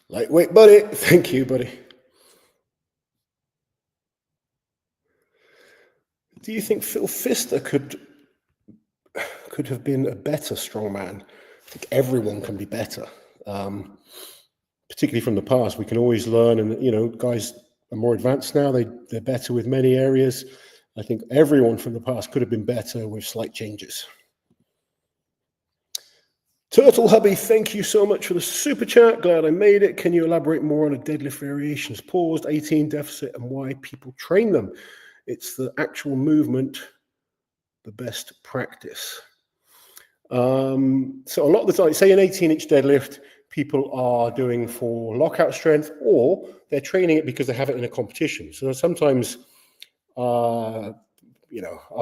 Lightweight, buddy. Thank you, buddy. Do you think Phil Pfister could have been a better strongman? I think everyone can be better, particularly from the past. We can always learn, and guys are more advanced now. They're better with many areas. I think everyone from the past could have been better with slight changes. Turtle Hubby, thank you so much for the super chat. Glad I made it. Can you elaborate more on the deadlift variations? Paused, 18 deficit, and why people train them? It's the actual movement, the best practice. So a lot of the time, say an 18-inch deadlift, people are doing for lockout strength, or they're training it because they have it in a competition. So sometimes, I'll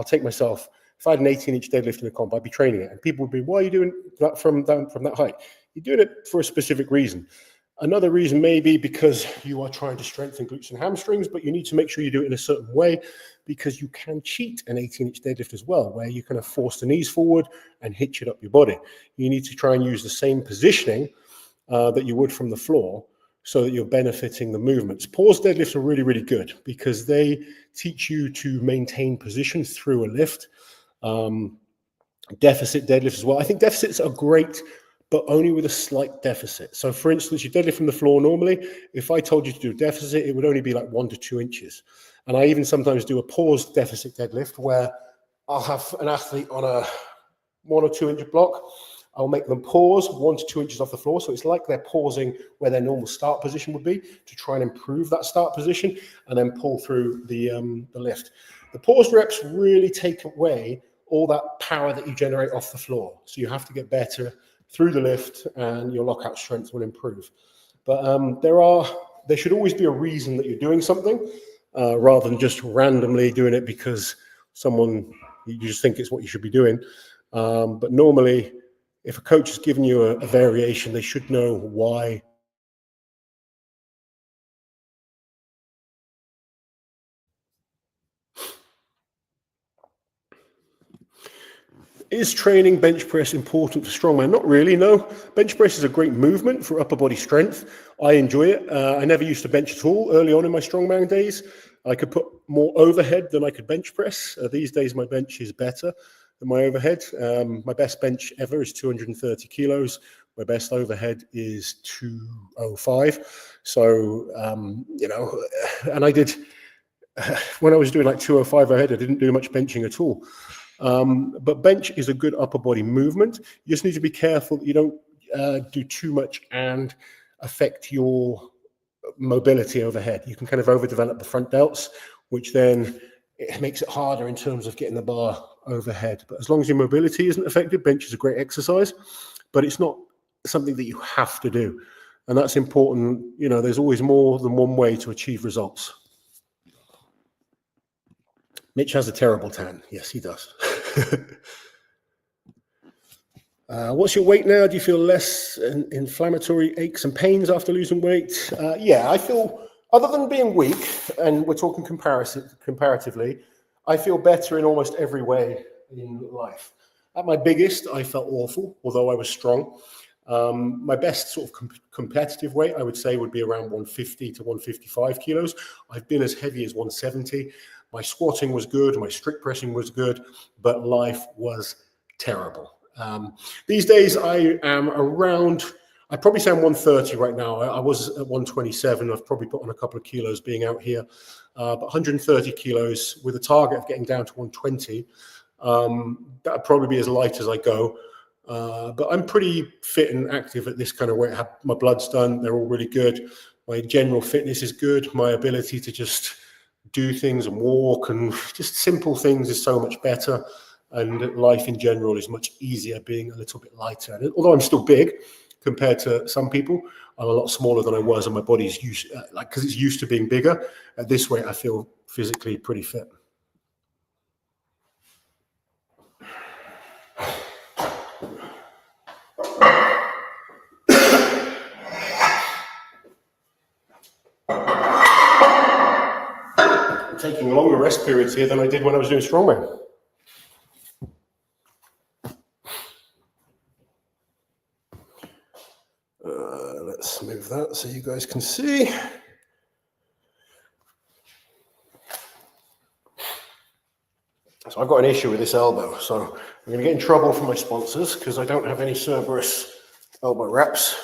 take myself, if I had an 18-inch deadlift in a comp, I'd be training it. And people would be, why are you doing that from that height? You're doing it for a specific reason. Another reason may be because you are trying to strengthen glutes and hamstrings, but you need to make sure you do it in a certain way, because you can cheat an 18-inch deadlift as well, where you kind of force the knees forward and hitch it up your body. You need to try and use the same positioning that you would from the floor, so that you're benefiting the movements. Pause deadlifts are really, really good because they teach you to maintain position through a lift. Deficit deadlifts as well. I think deficits are great, but only with a slight deficit. So for instance, you deadlift from the floor normally. If I told you to do a deficit, it would only be like 1 to 2 inches. And I even sometimes do a paused deficit deadlift where I'll have an athlete on a 1 or 2 inch block. I'll make them pause 1 to 2 inches off the floor. So it's like they're pausing where their normal start position would be, to try and improve that start position and then pull through the lift. The pause reps really take away all that power that you generate off the floor. So you have to get better through the lift and your lockout strength will improve. But there should always be a reason that you're doing something, rather than just randomly doing it because you just think it's what you should be doing. But normally, if a coach has given you a variation, they should know why. Is training bench press important for strongman? Not really, no. Bench press is a great movement for upper body strength. I enjoy it. I never used to bench at all early on in my strongman days. I could put more overhead than I could bench press. These days, my bench is better than my overhead. My best bench ever is 230 kilos. My best overhead is 205. So, and I did, when I was doing like 205 overhead, I didn't do much benching at all. But bench is a good upper body movement. You just need to be careful that you don't do too much and affect your mobility overhead. You can kind of overdevelop the front delts, which then it makes it harder in terms of getting the bar overhead. But as long as your mobility isn't affected, bench is a great exercise, but it's not something that you have to do. And that's important. There's always more than one way to achieve results. Mitch has a terrible tan. Yes, he does. What's your weight now? Do you feel less inflammatory aches and pains after losing weight? Yeah, I feel, other than being weak, and we're talking comparatively, I feel better in almost every way in life. At my biggest, I felt awful, although I was strong. My best sort of competitive weight, I would say, would be around 150 to 155 kilos. I've been as heavy as 170. My squatting was good, my strict pressing was good, but life was terrible. These days I am around, I'd probably say I'm 130 right now. I was at 127. I've probably put on a couple of kilos being out here, but 130 kilos with a target of getting down to 120. That'd probably be as light as I go. But I'm pretty fit and active at this kind of weight. I have my bloods done. They're all really good. My general fitness is good. My ability to just do things and walk and just simple things is so much better. And life in general is much easier being a little bit lighter. And although I'm still big compared to some people, I'm a lot smaller than I was, and my body's used, because it's used to being bigger. At this weight, I feel physically pretty fit. I'm taking longer rest periods here than I did when I was doing strongman. Let's move that so you guys can see. So I've got an issue with this elbow. So I'm going to get in trouble from my sponsors because I don't have any Cerberus elbow wraps,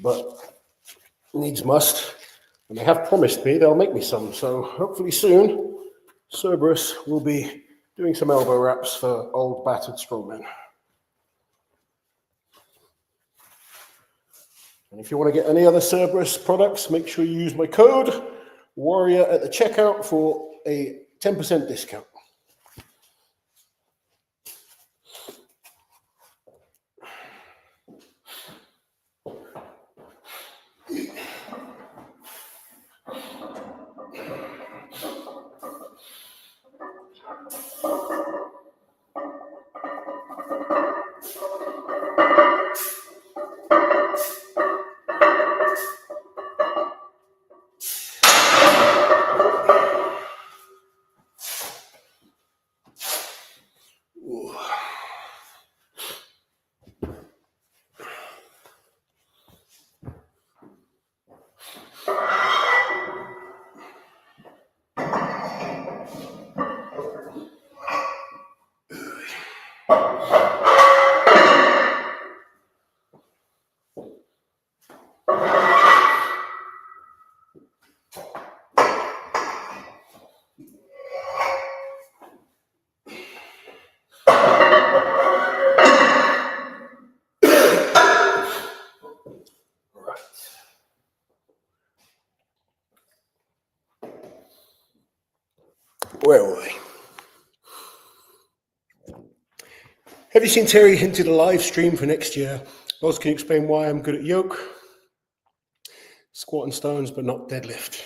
but needs must. And they have promised me they'll make me some. So hopefully soon, Cerberus will be doing some elbow wraps for old battered strongmen. And if you want to get any other Cerberus products, make sure you use my code Warrior at the checkout for a 10% discount. Where were we? Have you seen Terry hinted a live stream for next year? Loz, can you explain why I'm good at yoke? Squat and stones, but not deadlift.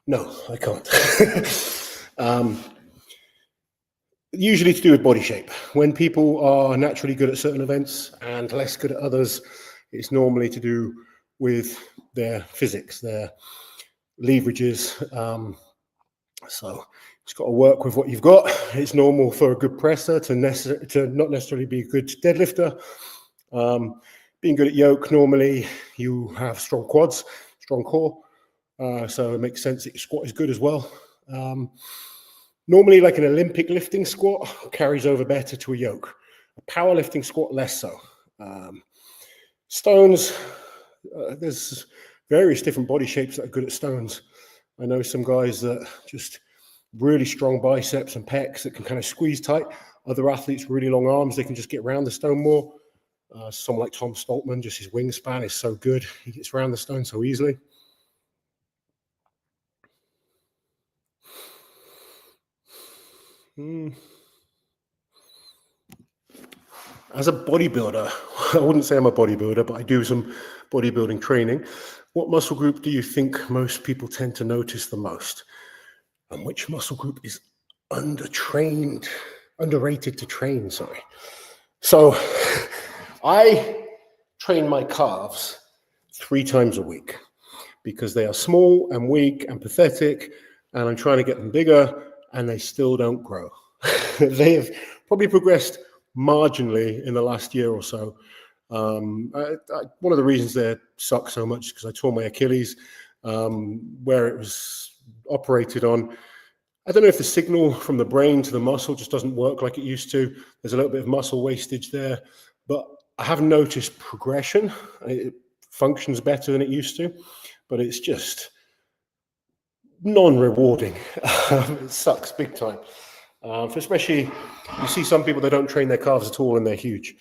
No, I can't. Usually to do with body shape. When people are naturally good at certain events and less good at others, it's normally to do with their physics, their leverages. So it's got to work with what you've got. It's normal for a good presser to not necessarily be a good deadlifter. Being good at yoke, normally you have strong quads, strong core. So it makes sense that your squat is good as well. Normally, like an Olympic lifting squat carries over better to a yoke. A powerlifting squat, less so. Stones, there's various different body shapes that are good at stones. I know some guys that just really strong biceps and pecs that can kind of squeeze tight. Other athletes, really long arms, they can just get around the stone more. Someone like Tom Stoltman, just his wingspan is so good. He gets around the stone so easily. As a bodybuilder, I wouldn't say I'm a bodybuilder, but I do some bodybuilding training. What muscle group do you think most people tend to notice the most? And which muscle group is underrated to train, sorry. So I train my calves 3 times a week because they are small and weak and pathetic, and I'm trying to get them bigger, and they still don't grow. They have probably progressed marginally in the last year or so. One of the reasons they suck so much is because I tore my Achilles where it was operated on. I don't know if the signal from the brain to the muscle just doesn't work like it used to. There's a little bit of muscle wastage there, but I haven't noticed progression. It functions better than it used to, but it's just non-rewarding. It sucks big time. Especially, you see some people that don't train their calves at all and they're huge.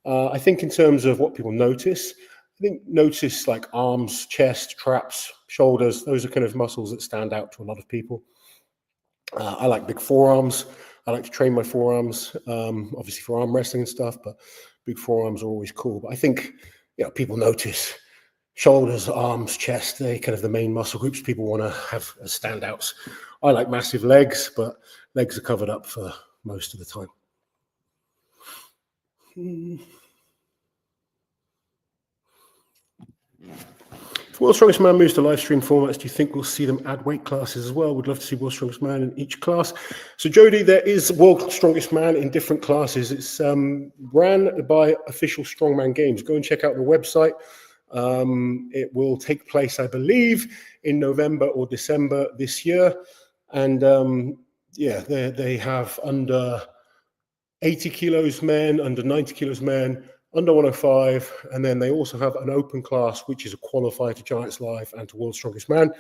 I think in terms of what people notice, notice like arms, chest, traps, shoulders. Those are kind of muscles that stand out to a lot of people. I like big forearms. I like to train my forearms, obviously for arm wrestling and stuff, but big forearms are always cool. But I think, people notice shoulders, arms, chest. They're kind of the main muscle groups people want to have as standouts. I like massive legs, but legs are covered up for most of the time. If World's Strongest Man moves to live stream formats, do you think we'll see them add weight classes as well? We'd love to see World's Strongest Man in each class. So Jody, there is World's Strongest Man in different classes. It's ran by Official Strongman Games. Go and check out the website. It will take place, I believe, in November or December this year. And they have under 80 kilos men, under 90 kilos men, under 105, and then they also have an open class, which is a qualifier to Giants Live and to World's Strongest Man.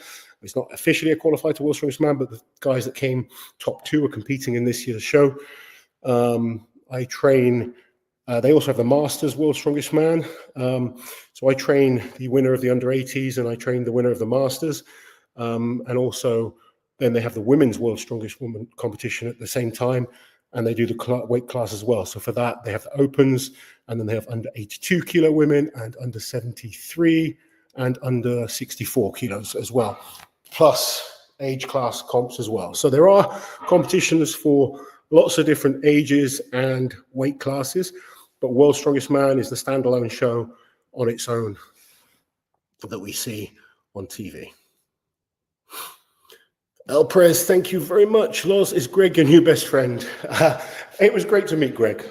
It's not officially a qualifier to World's Strongest Man, but the guys that came top 2 are competing in this year's show. I train, they also have the Masters World's Strongest Man. So I train the winner of the under 80s and I train the winner of the Masters. And also then they have the Women's World's Strongest Woman competition at the same time. And they do the weight class as well. So for that, they have the opens, and then they have under 82 kilo women and under 73 and under 64 kilos as well, plus age class comps as well. So there are competitions for lots of different ages and weight classes, but World's Strongest Man is the standalone show on its own that we see on TV. El Prez, thank you very much. Loz, is Greg your new best friend? It was great to meet Greg.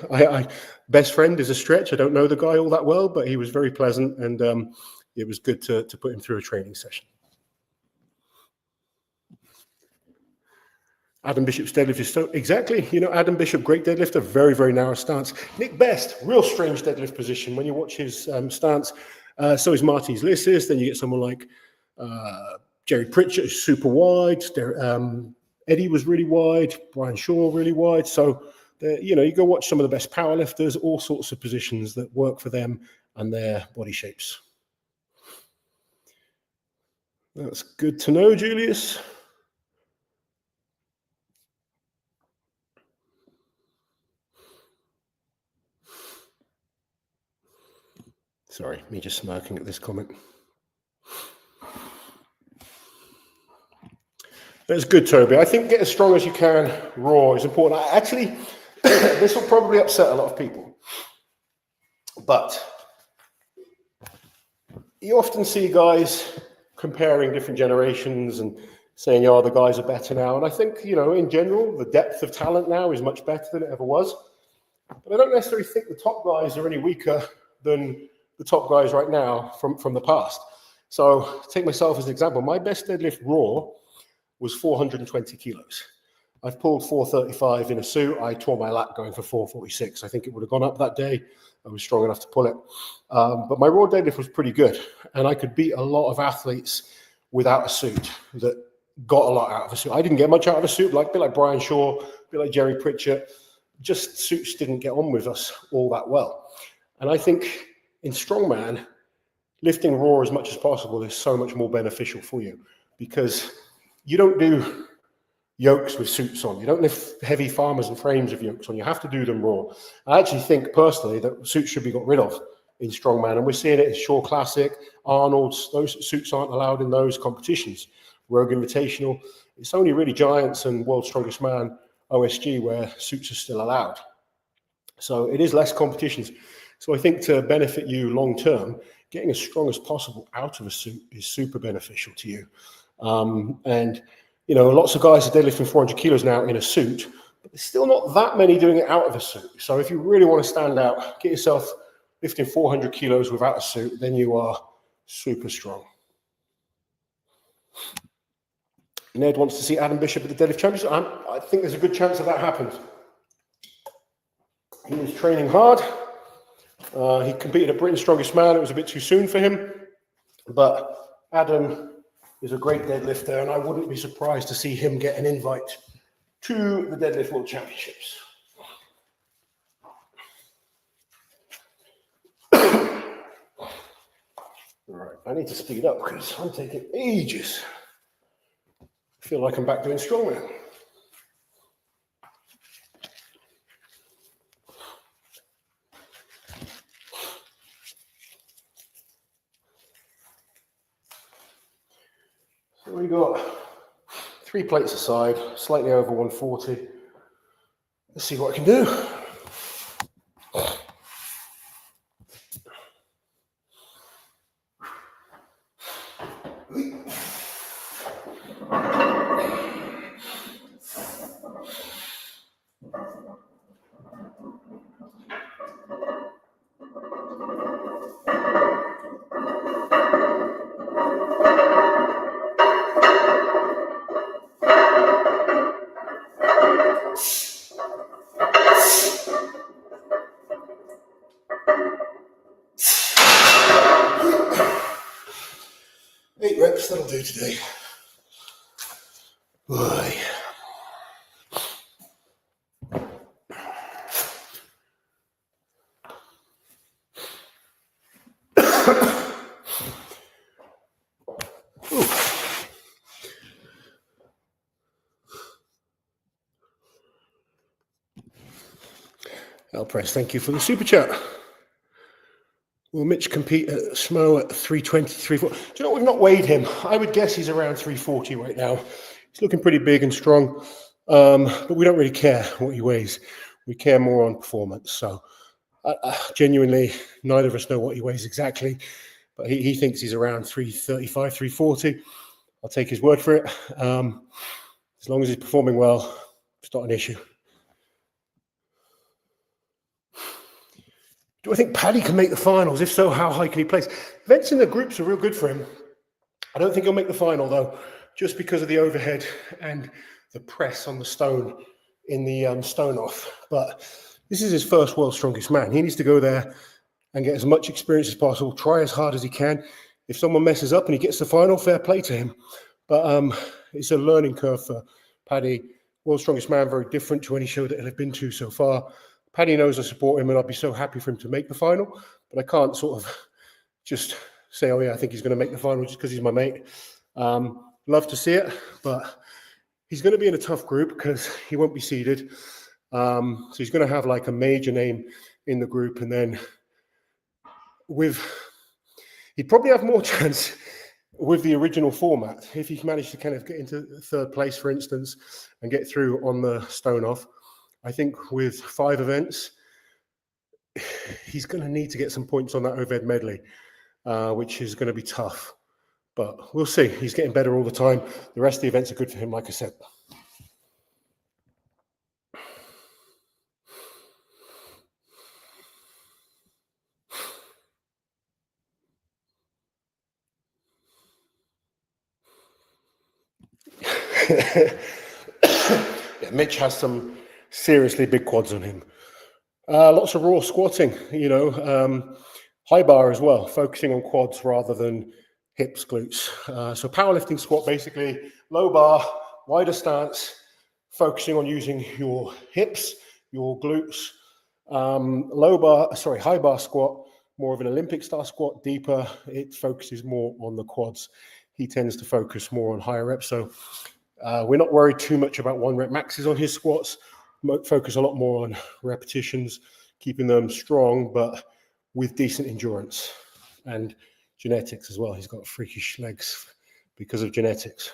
Best friend is a stretch. I don't know the guy all that well, but he was very pleasant, and it was good to put him through a training session. Adam Bishop's deadlift is so, exactly, you know, Adam Bishop, great deadlifter, very, very narrow stance. Nick Best, real strange deadlift position. When you watch his stance, so is Marty's Lissis. Then you get someone like Jerry Pritchett, is super wide. Eddie was really wide. Brian Shaw, really wide. So, you know, you go watch some of the best powerlifters, all sorts of positions that work for them and their body shapes. That's good to know, Julius. Sorry, me just smirking at this comment. That's good, Toby. I think get as strong as you can raw is important. Actually, this will probably upset a lot of people, but you often see guys comparing different generations and saying, oh, the guys are better now. And I think, you know, in general, the depth of talent now is much better than it ever was. But I don't necessarily think the top guys are any weaker than the top guys right now from the past. So take myself as an example. My best deadlift raw was 420 kilos. I've pulled 435 in a suit. I tore my lat going for 446. I think it would have gone up that day. I was strong enough to pull it. But my raw deadlift was pretty good. And I could beat a lot of athletes without a suit that got a lot out of a suit. I didn't get much out of a suit, a bit like Brian Shaw, a bit like Jerry Pritchett. Just suits didn't get on with us all that well. And I think in strongman, lifting raw as much as possible is so much more beneficial for you because you don't do yokes with suits on. You don't lift heavy farmers and frames of yokes on. You have to do them raw. I actually think personally that suits should be got rid of in strongman, and we're seeing it in Shaw Classic, Arnold's. Those suits aren't allowed in those competitions. Rogue Invitational. It's only really Giants and World's Strongest Man, OSG, where suits are still allowed. So it is less competitions. So I think to benefit you long term, getting as strong as possible out of a suit is super beneficial to you. And you know, lots of guys are deadlifting 400 kilos now in a suit, but there's still not that many doing it out of a suit. So if you really want to stand out, get yourself lifting 400 kilos without a suit, then you are super strong. Ned wants to see Adam Bishop at the deadlift championship. I think there's a good chance that happens. He was training hard. He competed at Britain's Strongest Man. It was a bit too soon for him, but Adam is a great deadlifter, and I wouldn't be surprised to see him get an invite to the Deadlift World Championships. All right, I need to speed up because I'm taking ages. I feel like I'm back doing strongman. So we got 3 plates aside, slightly over 140. Let's see what I can do. That'll do today. Boy. Al Press, thank you for the super chat. Will Mitch compete at Smo at 320, 340? Do you know, we've not weighed him. I would guess he's around 340 right now. He's looking pretty big and strong. But we don't really care what he weighs. We care more on performance. So genuinely, neither of us know what he weighs exactly, but he thinks he's around 335, 340. I'll take his word for it. As long as he's performing well, it's not an issue. Do I think Paddy can make the finals? If so, how high can he place? Events in the groups are real good for him. I don't think he'll make the final, though, just because of the overhead and the press on the stone in the stone off. But this is his first World's Strongest Man. He needs to go there and get as much experience as possible, try as hard as he can. If someone messes up and he gets the final, fair play to him. But it's a learning curve for Paddy. World's Strongest Man, very different to any show that he'll have been to so far. Paddy knows I support him and I'd be so happy for him to make the final, but I can't sort of just say, oh yeah, I think he's going to make the final just because he's my mate. Love to see it, but he's going to be in a tough group because he won't be seeded. So he's going to have like a major name in the group, and then he'd probably have more chance with the original format if he managed to kind of get into third place, for instance, and get through on the stone off. I think with 5 events, he's going to need to get some points on that overhead medley, which is going to be tough. But we'll see. He's getting better all the time. The rest of the events are good for him, like I said. Yeah, Mitch has some seriously big quads on him. Lots of raw squatting, high bar as well, focusing on quads rather than hips, glutes. So powerlifting squat, basically low bar, wider stance, focusing on using your hips, your glutes. High bar squat, more of an Olympic style squat, deeper. It focuses more on the quads. He tends to focus more on higher reps. So we're not worried too much about 1 rep maxes on his squats. Focus a lot more on repetitions, keeping them strong, but with decent endurance and genetics as well. He's got freakish legs because of genetics.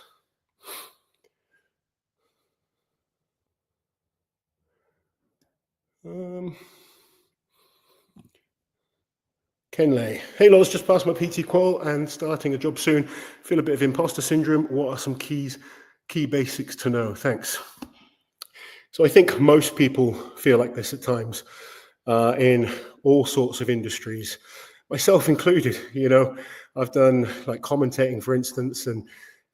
Kenley. Hey, Loz, just passed my PT qual and starting a job soon. Feel a bit of imposter syndrome. What are some key basics to know? Thanks. So I think most people feel like this at times in all sorts of industries, myself included. I've done like commentating, for instance, and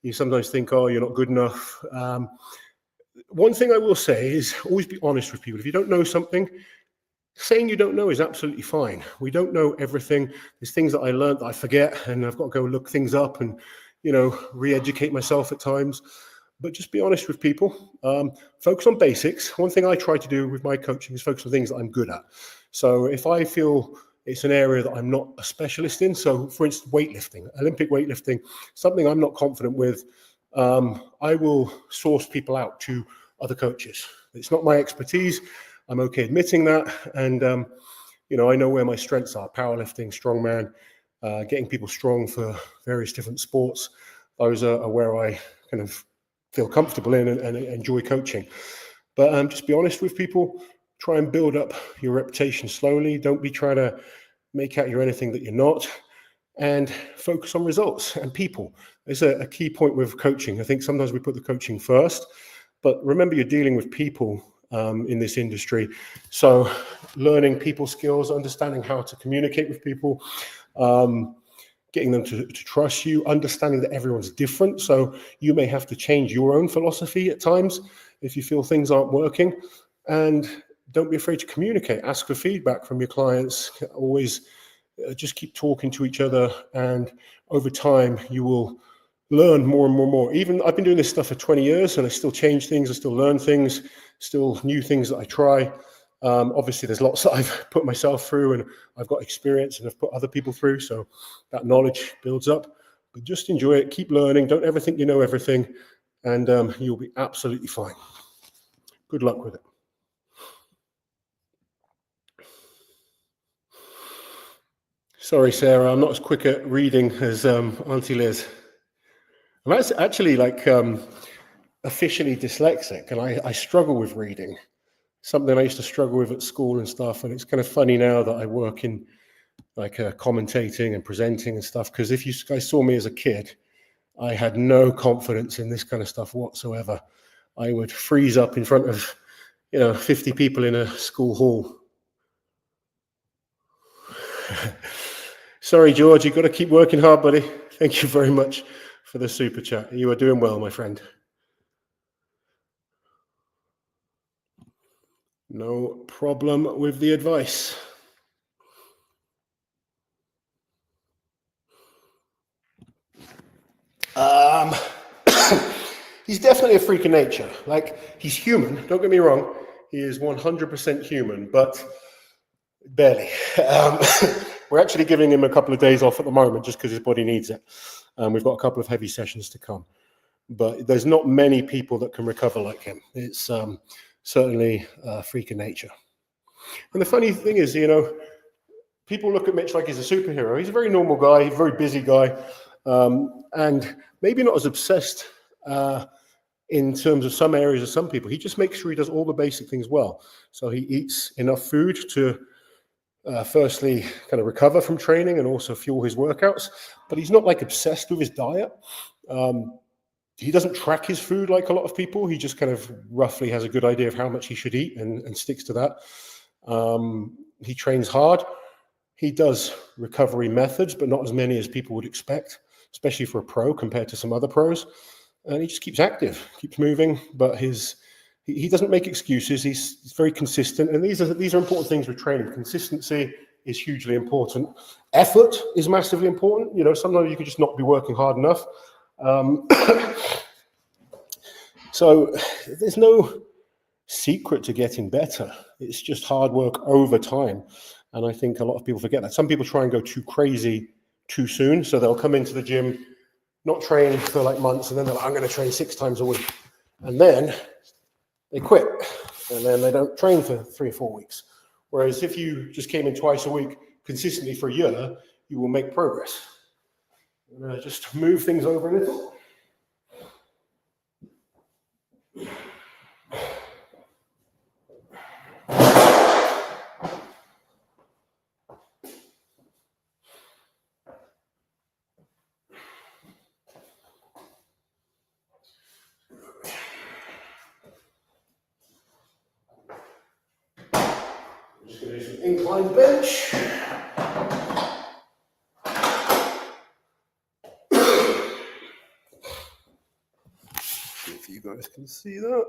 you sometimes think, oh, you're not good enough. One thing I will say is always be honest with people. If you don't know something, saying you don't know is absolutely fine. We don't know everything. There's things that I learned that I forget, and I've got to go look things up and, re-educate myself at times. But just be honest with people. Focus on basics. One thing I try to do with my coaching is focus on things that I'm good at. So if I feel it's an area that I'm not a specialist in, so for instance, weightlifting, Olympic weightlifting, something I'm not confident with, I will source people out to other coaches. It's not my expertise. I'm okay admitting that. And, I know where my strengths are: powerlifting, strongman, getting people strong for various different sports. Those are where I kind of feel comfortable in and enjoy coaching. But just be honest with people. Try and build up your reputation slowly. Don't be trying to make out you're anything that you're not. And focus on results and people. It's a key point with coaching. I think sometimes we put the coaching first, but remember, you're dealing with people in this industry. So learning people skills, understanding how to communicate with people, getting them to trust you, understanding that everyone's different. So you may have to change your own philosophy at times if you feel things aren't working. And don't be afraid to communicate. Ask for feedback from your clients. Always just keep talking to each other. And over time, you will learn more and more and more. Even I've been doing this stuff for 20 years and I still change things. I still learn things, still new things that I try. Obviously, there's lots that I've put myself through and I've got experience and I've put other people through. So that knowledge builds up. But just enjoy it. Keep learning. Don't ever think you know everything. And you'll be absolutely fine. Good luck with it. Sorry, Sarah. I'm not as quick at reading as Auntie Liz. I'm actually like... officially dyslexic, and I struggle with reading, something I used to struggle with at school and stuff. And it's kind of funny now that I work in like commentating and presenting and stuff, because if you guys saw me as a kid, I had no confidence in this kind of stuff whatsoever. I would freeze up in front of 50 people in a school hall. Sorry, George, you've got to keep working hard, buddy. Thank you very much for the super chat. You are doing well, my friend. No problem with the advice. He's definitely a freak of nature. Like, he's human, don't get me wrong. He is 100% human, but barely. We're actually giving him a couple of days off at the moment just because his body needs it. We've got a couple of heavy sessions to come. But there's not many people that can recover like him. It's certainly a freak of nature. And the funny thing is, people look at Mitch like he's a superhero. He's a very normal guy, a very busy guy, and maybe not as obsessed in terms of some areas of some people. He just makes sure he does all the basic things well. So he eats enough food to firstly kind of recover from training and also fuel his workouts, but he's not like obsessed with his diet. He doesn't track his food like a lot of people. He just kind of roughly has a good idea of how much he should eat and sticks to that. He trains hard. He does recovery methods, but not as many as people would expect, especially for a pro compared to some other pros. And he just keeps active, keeps moving, but he doesn't make excuses. He's very consistent. And these are important things with training. Consistency is hugely important. Effort is massively important. Sometimes you could just not be working hard enough. So there's no secret to getting better. It's just hard work over time. And I think a lot of people forget that. Some people try and go too crazy too soon. So they'll come into the gym, not train for like months, and then they're like, I'm going to train 6 times a week. And then they quit. And then they don't train for 3 or 4 weeks. Whereas if you just came in twice a week consistently for a year, you will make progress. I'm going to just move things over a little. Just going to do some incline bench. If you guys can see that.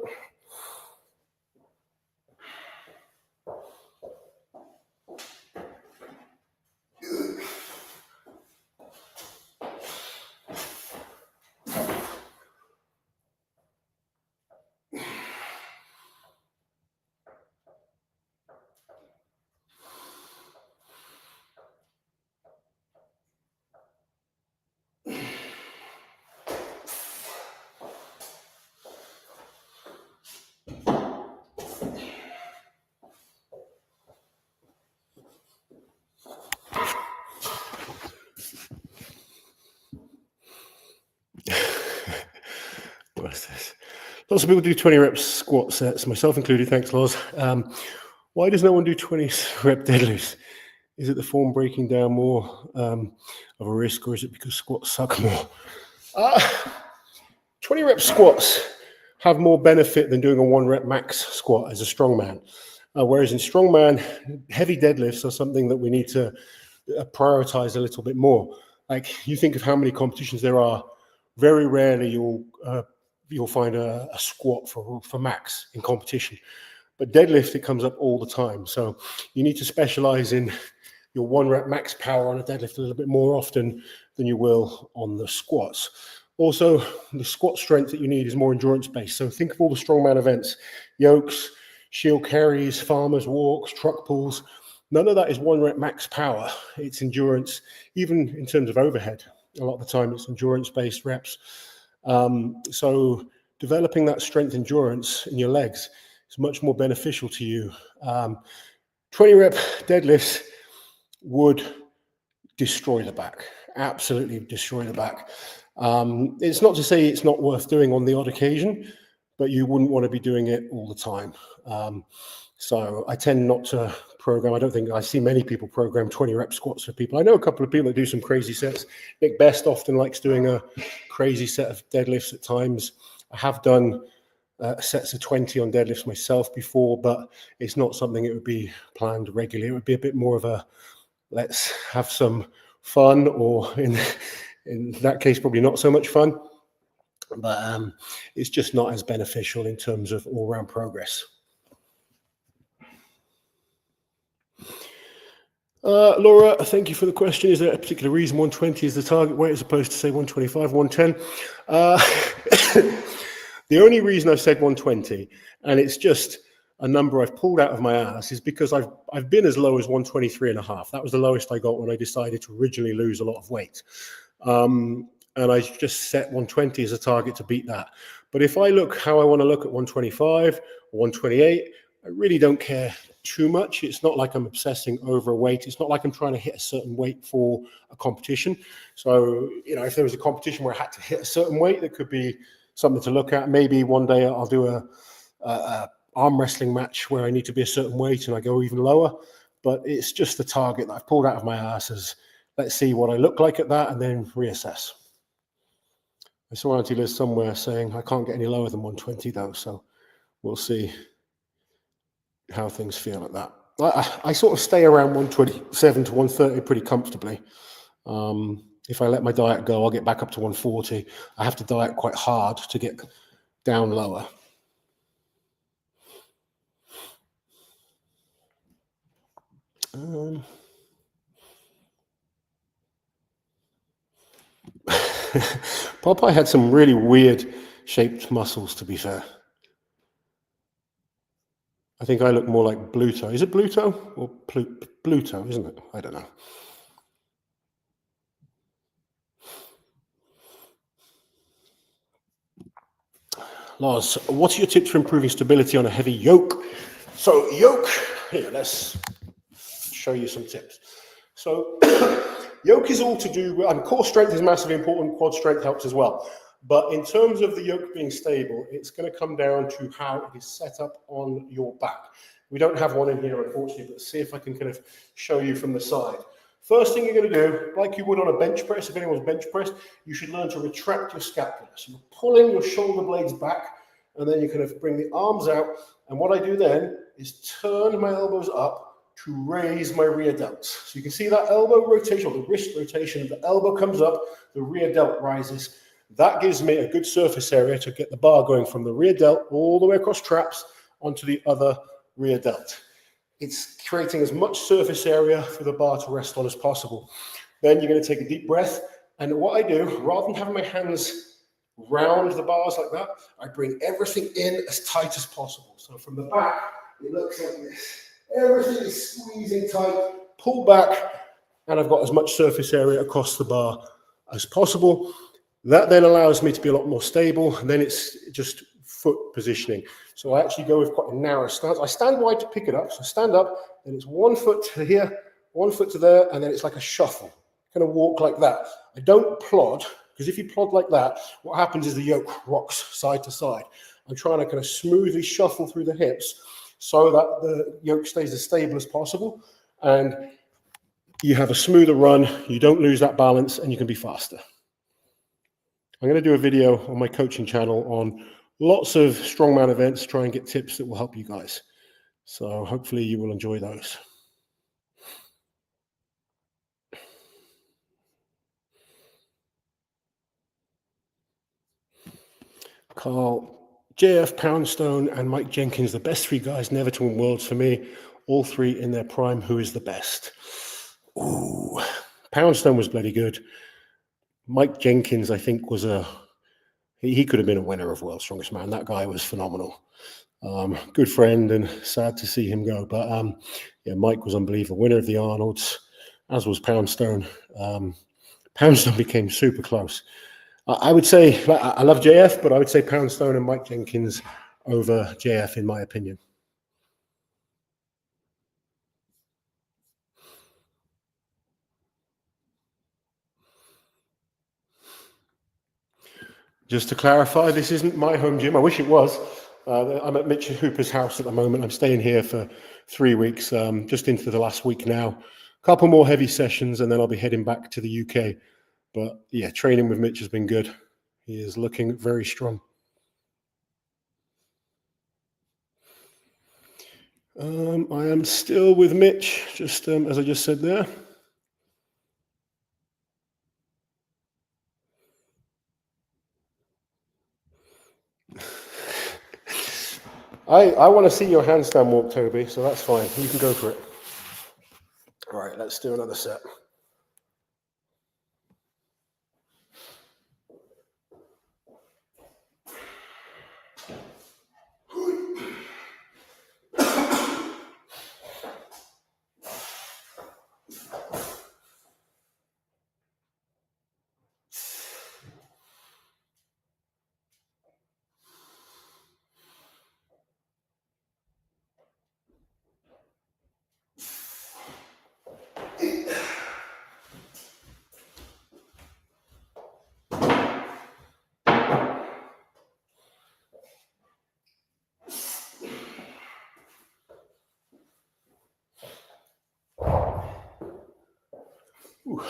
What's this? Lots of people do 20 reps squat sets, myself included. Thanks, Loz. Why does no one do 20 rep deadlifts? Is it the form breaking down more of a risk, or is it because squats suck more? 20 rep squats have more benefit than doing a 1 rep max squat as a strongman. Whereas in strongman, heavy deadlifts are something that we need to prioritize a little bit more. Like, you think of how many competitions there are, very rarely you'll find a squat for max in competition. But deadlift, it comes up all the time. So you need to specialize in your 1 rep max power on a deadlift a little bit more often than you will on the squats. Also, the squat strength that you need is more endurance based. So think of all the strongman events: yokes, shield carries, farmers walks, truck pulls. None of that is 1 rep max power. It's endurance, even in terms of overhead. A lot of the time it's endurance based reps. So developing that strength endurance in your legs is much more beneficial to you. 20 rep deadlifts would destroy the back, absolutely destroy the back. It's not to say it's not worth doing on the odd occasion, but you wouldn't want to be doing it all the time. So I tend not to program. I don't think I see many people program 20 rep squats for people. I know a couple of people that do some crazy sets. Nick Best often likes doing a crazy set of deadlifts at times. I have done sets of 20 on deadlifts myself before, but it's not something it would be planned regularly. It would be a bit more of a let's have some fun, or in that case, probably not so much fun. But it's just not as beneficial in terms of all-round progress. Laura, thank you for the question. Is there a particular reason 120 is the target weight as opposed to, say, 125, 110? The only reason I've said 120, and it's just a number I've pulled out of my ass, is because I've been as low as 123 and a half. That was the lowest I got when I decided to originally lose a lot of weight. And I just set 120 as a target to beat that. But if I look how I want to look at 125 or 128, I really don't care too much. It's not like I'm obsessing over a weight. It's not like I'm trying to hit a certain weight for a competition. So, if there was a competition where I had to hit a certain weight, that could be something to look at. Maybe one day I'll do a arm wrestling match where I need to be a certain weight and I go even lower. But it's just the target that I've pulled out of my ass as, let's see what I look like at that and then reassess. I saw Auntie Liz somewhere saying I can't get any lower than 120 though, so we'll see how things feel at that. I sort of stay around 127 to 130 pretty comfortably. If I let my diet go, I'll get back up to 140. I have to diet quite hard to get down lower. Popeye had some really weird shaped muscles, to be fair. I think I look more like Bluto. Is it Bluto or Bluto, isn't it? I don't know. Loz, what's your tips for improving stability on a heavy yoke? So yoke, here, let's show you some tips. So yoke is all to do with, core strength is massively important, quad strength helps as well. But in terms of the yoke being stable, it's going to come down to how it is set up on your back. We don't have one in here, unfortunately, but see if I can kind of show you from the side. First thing you're going to do, like you would on a bench press, if anyone's bench pressed, you should learn to retract your scapula. So you're pulling your shoulder blades back, and then you kind of bring the arms out. And what I do then is turn my elbows up to raise my rear delts. So you can see that elbow rotation, or the wrist rotation, the elbow comes up, the rear delt rises. That gives me a good surface area to get the bar going from the rear delt all the way across traps onto the other rear delt. It's creating as much surface area for the bar to rest on as possible. Then you're going to take a deep breath. And what I do, rather than having my hands round the bars like that, I bring everything in as tight as possible. So from the back, it looks like this. Everything is squeezing tight, pull back, and I've got as much surface area across the bar as possible. That then allows me to be a lot more stable, and then it's just foot positioning. So I actually go with quite a narrow stance. I stand wide to pick it up, so stand up, and it's 1 foot to here, 1 foot to there, and then it's like a shuffle. Kind of walk like that. I don't plod, because if you plod like that, what happens is the yoke rocks side to side. I'm trying to kind of smoothly shuffle through the hips so that the yoke stays as stable as possible, and you have a smoother run, you don't lose that balance, and you can be faster. I'm going to do a video on my coaching channel on lots of strongman events, try and get tips that will help you guys. So hopefully you will enjoy those. Carl, JF, Poundstone, and Mike Jenkins, the best three guys never to win worlds for me. All three in their prime. Who is the best? Ooh, Poundstone was bloody good. Mike Jenkins, I think, was he could have been a winner of World's Strongest Man. That guy was phenomenal. Good friend, and sad to see him go. But yeah, Mike was unbelievable. Winner of the Arnolds, as was Poundstone. Poundstone became super close. I would say, I love JF, but I would say Poundstone and Mike Jenkins over JF, in my opinion. Just to clarify, this isn't my home gym. I wish it was. I'm at Mitch Hooper's house at the moment. I'm staying here for 3 weeks, just into the last week now. A couple more heavy sessions and then I'll be heading back to the UK. But yeah, training with Mitch has been good. He is looking very strong. I am still with Mitch, just as I just said there. I want to see your handstand walk, Toby, so that's fine. You can go for it. All right, let's do another set. Ooh.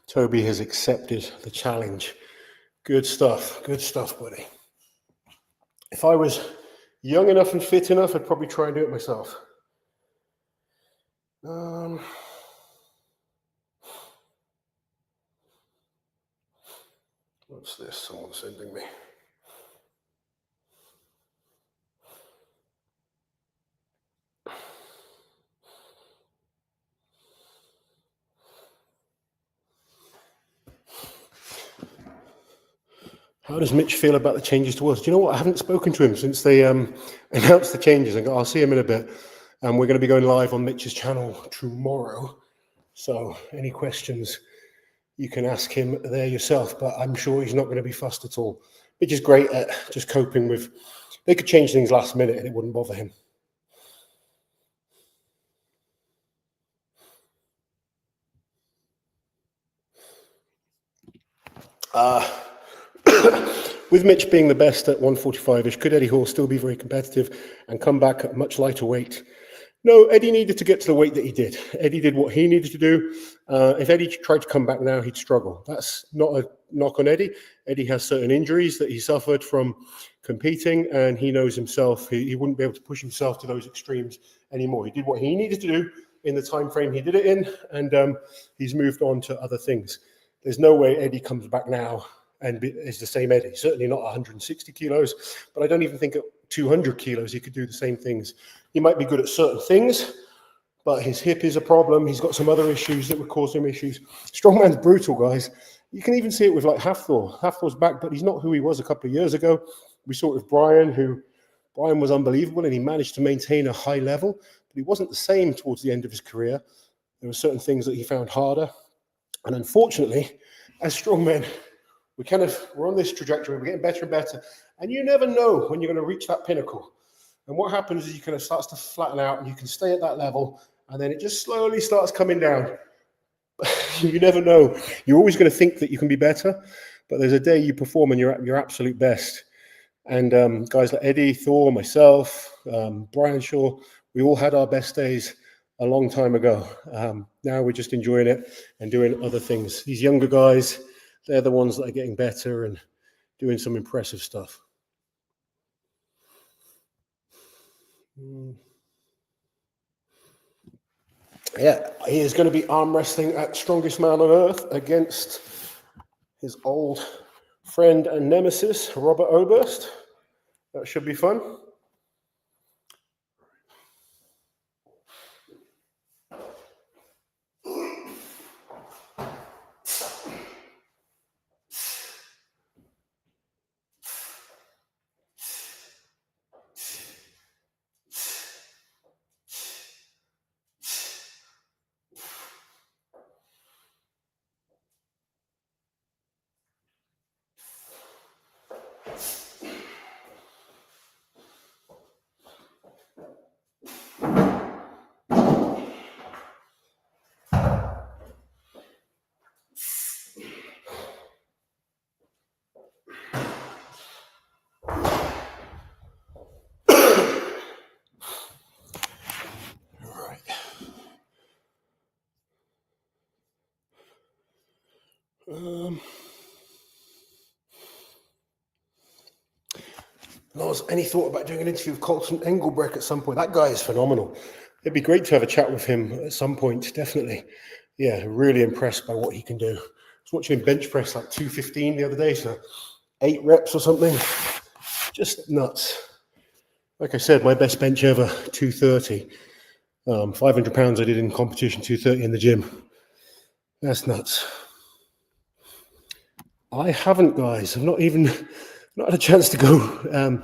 Toby has accepted the challenge. Good stuff, buddy. If I was young enough and fit enough, I'd probably try and do it myself. What's this? Someone's sending me. How does Mitch feel about the changes to us? Do you know what? I haven't spoken to him since they announced the changes. I'll see him in a bit. And we're going to be going live on Mitch's channel tomorrow. So any questions, you can ask him there yourself. But I'm sure he's not going to be fussed at all. Mitch is great at just coping with, they could change things last minute and it wouldn't bother him. With Mitch being the best at 145-ish, could Eddie Hall still be very competitive and come back at much lighter weight? No, Eddie needed to get to the weight that he did. Eddie did what he needed to do. If Eddie tried to come back now, he'd struggle. That's not a knock on Eddie. Eddie has certain injuries that he suffered from competing, and he knows himself. He wouldn't be able to push himself to those extremes anymore. He did what he needed to do in the time frame he did it in, and he's moved on to other things. There's no way Eddie comes back now and is the same Eddie. Certainly not 160 kilos, but I don't even think at 200 kilos he could do the same things. He might be good at certain things, but his hip is a problem. He's got some other issues that would cause him issues. Strongman's brutal, guys. You can even see it with like Hafthor. Hafthor's back, but he's not who he was a couple of years ago. We saw it with Brian, Brian was unbelievable and he managed to maintain a high level, but he wasn't the same towards the end of his career. There were certain things that he found harder. And unfortunately, as strongmen, we're on this trajectory, we're getting better and better. And you never know when you're going to reach that pinnacle. And what happens is you kind of starts to flatten out and you can stay at that level and then it just slowly starts coming down. You never know. You're always going to think that you can be better, but there's a day you perform and you're at your absolute best. And guys like Eddie, Thor, myself, Brian Shaw, we all had our best days a long time ago. Now we're just enjoying it and doing other things. These younger guys, they're the ones that are getting better and doing some impressive stuff. Yeah, he is going to be arm wrestling at Strongest Man on Earth against his old friend and nemesis, Robert Oberst. That should be fun. Loz, any thought about doing an interview with Colton Engelbrecht at some point? That guy is phenomenal. It'd be great to have a chat with him at some point, definitely. Yeah, really impressed by what he can do. I was watching him bench press like 215 the other day, so 8 reps or something. Just nuts. Like I said, my best bench ever, 230. 500 pounds I did in competition, 230 in the gym. That's nuts. I haven't, guys. I've not had a chance to go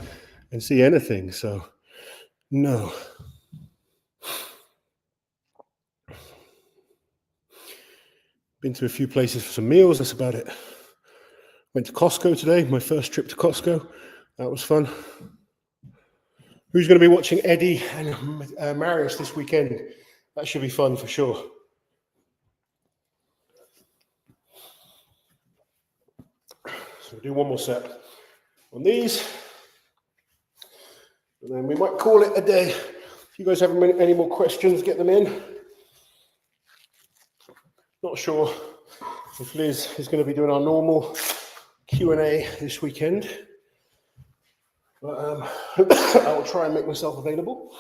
and see anything, so no. Been to a few places for some meals, that's about it. Went to Costco today, my first trip to Costco. That was fun. Who's going to be watching Eddie and Marius this weekend? That should be fun for sure. So we'll do one more set on these. And then we might call it a day. If you guys have any more questions, get them in. Not sure if Liz is going to be doing our normal Q&A this weekend. But I will try and make myself available,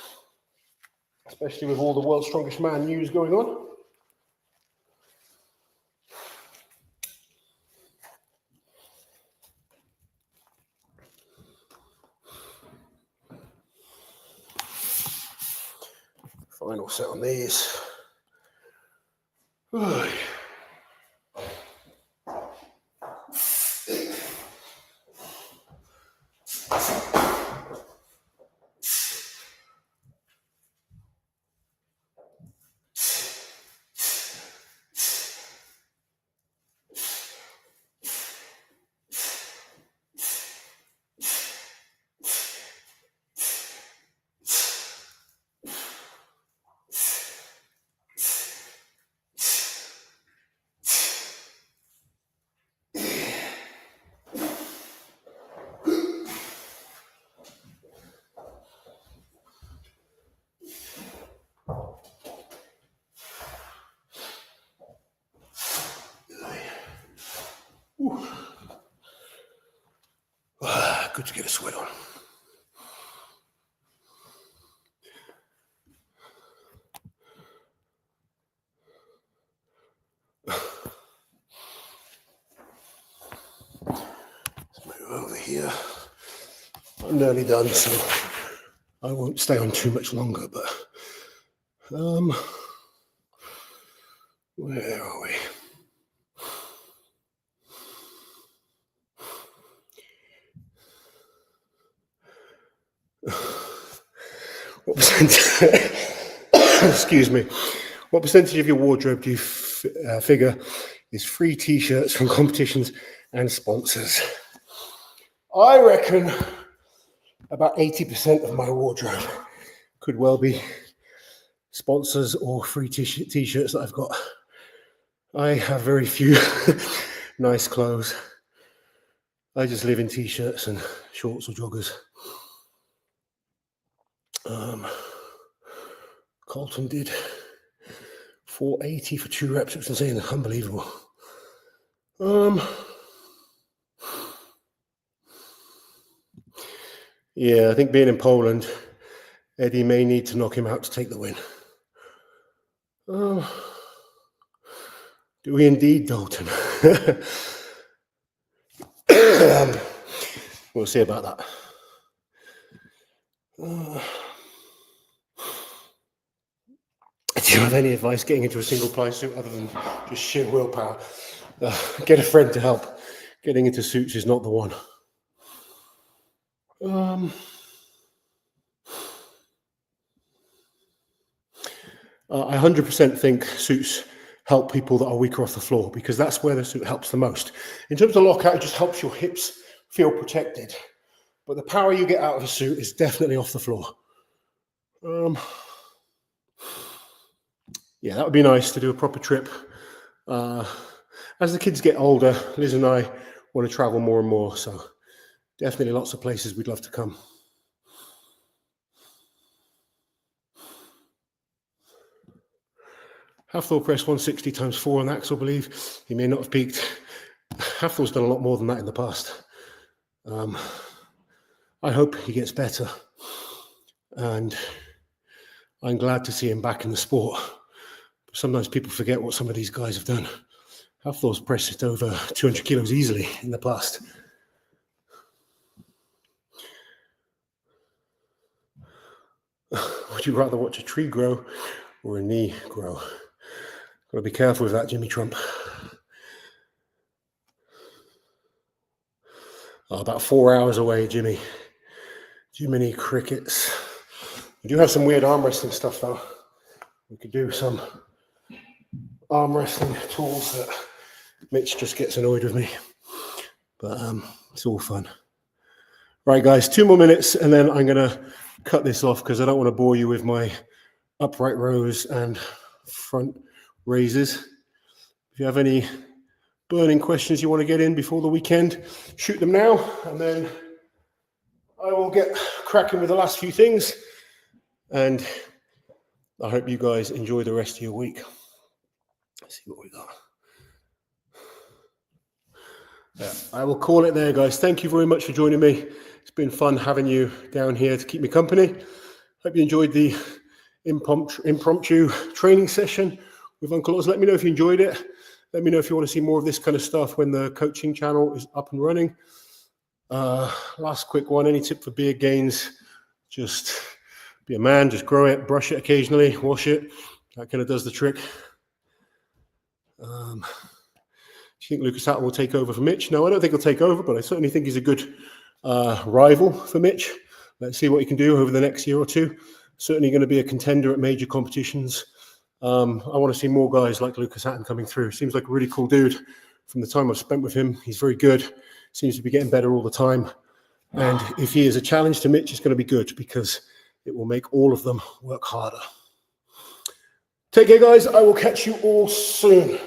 especially with all the World's Strongest Man news going on. Final set on these. Good to get a sweat on. Let's move over here. I'm nearly done, so I won't stay on too much longer, but where are we? What percentage? Excuse me. What percentage of your wardrobe do you figure is free t-shirts from competitions and sponsors? I reckon about 80% of my wardrobe could well be sponsors or free t-shirts that I've got. I have very few nice clothes. I just live in t-shirts and shorts or joggers. Colton did 480 for 2 reps. It's insane, unbelievable. Yeah, I think being in Poland, Eddie may need to knock him out to take the win. Do we indeed, Dalton? We'll see about that. Do you have any advice getting into a single ply suit other than just sheer willpower? Get a friend to help. Getting into suits is not the one. I 100% think suits help people that are weaker off the floor because that's where the suit helps the most. In terms of lockout, it just helps your hips feel protected. But the power you get out of a suit is definitely off the floor. Yeah, that would be nice to do a proper trip. As the kids get older, Liz and I want to travel more and more, so definitely lots of places we'd love to come. Half floor press 160 times 4 on Axel, I believe. He may not have peaked. Half floor's done a lot more than that in the past. I hope he gets better. And I'm glad to see him back in the sport. Sometimes people forget what some of these guys have done. Half floor's pressed over 200 kilos easily in the past. Would you rather watch a tree grow or a knee grow? Gotta be careful with that, Jimmy Trump. Oh, about 4 hours away, Jimmy. Jiminy crickets. We do have some weird arm wrestling stuff though. We could do some arm wrestling tools that Mitch just gets annoyed with me. But it's all fun. Right, guys, 2 more minutes and then I'm gonna cut this off because I don't want to bore you with my upright rows and front raises. If you have any burning questions you want to get in before the weekend, shoot them now, and then I will get cracking with the last few things. And I hope you guys enjoy the rest of your week. Let's see what we got. Yeah, I will call it there, guys. Thank you very much for joining me. It's been fun having you down here to keep me company. Hope you enjoyed the impromptu training session with Uncle Loz. Let me know if you enjoyed it. Let me know if you want to see more of this kind of stuff when the coaching channel is up and running. Last quick one, any tip for beard gains? Just be a man, just grow it, brush it occasionally, wash it. That kind of does the trick. Do you think Lucas Hatton will take over for Mitch? No, I don't think he'll take over, but I certainly think he's a good rival for Mitch. Let's see what he can do over the next year or two. Certainly going to be a contender at major competitions. I want to see more guys like Lucas Hatton coming through. Seems like a really cool dude. From the time I've spent with him, he's very good. Seems to be getting better all the time. And if he is a challenge to Mitch, it's going to be good because it will make all of them work harder. Take care, guys. I will catch you all soon.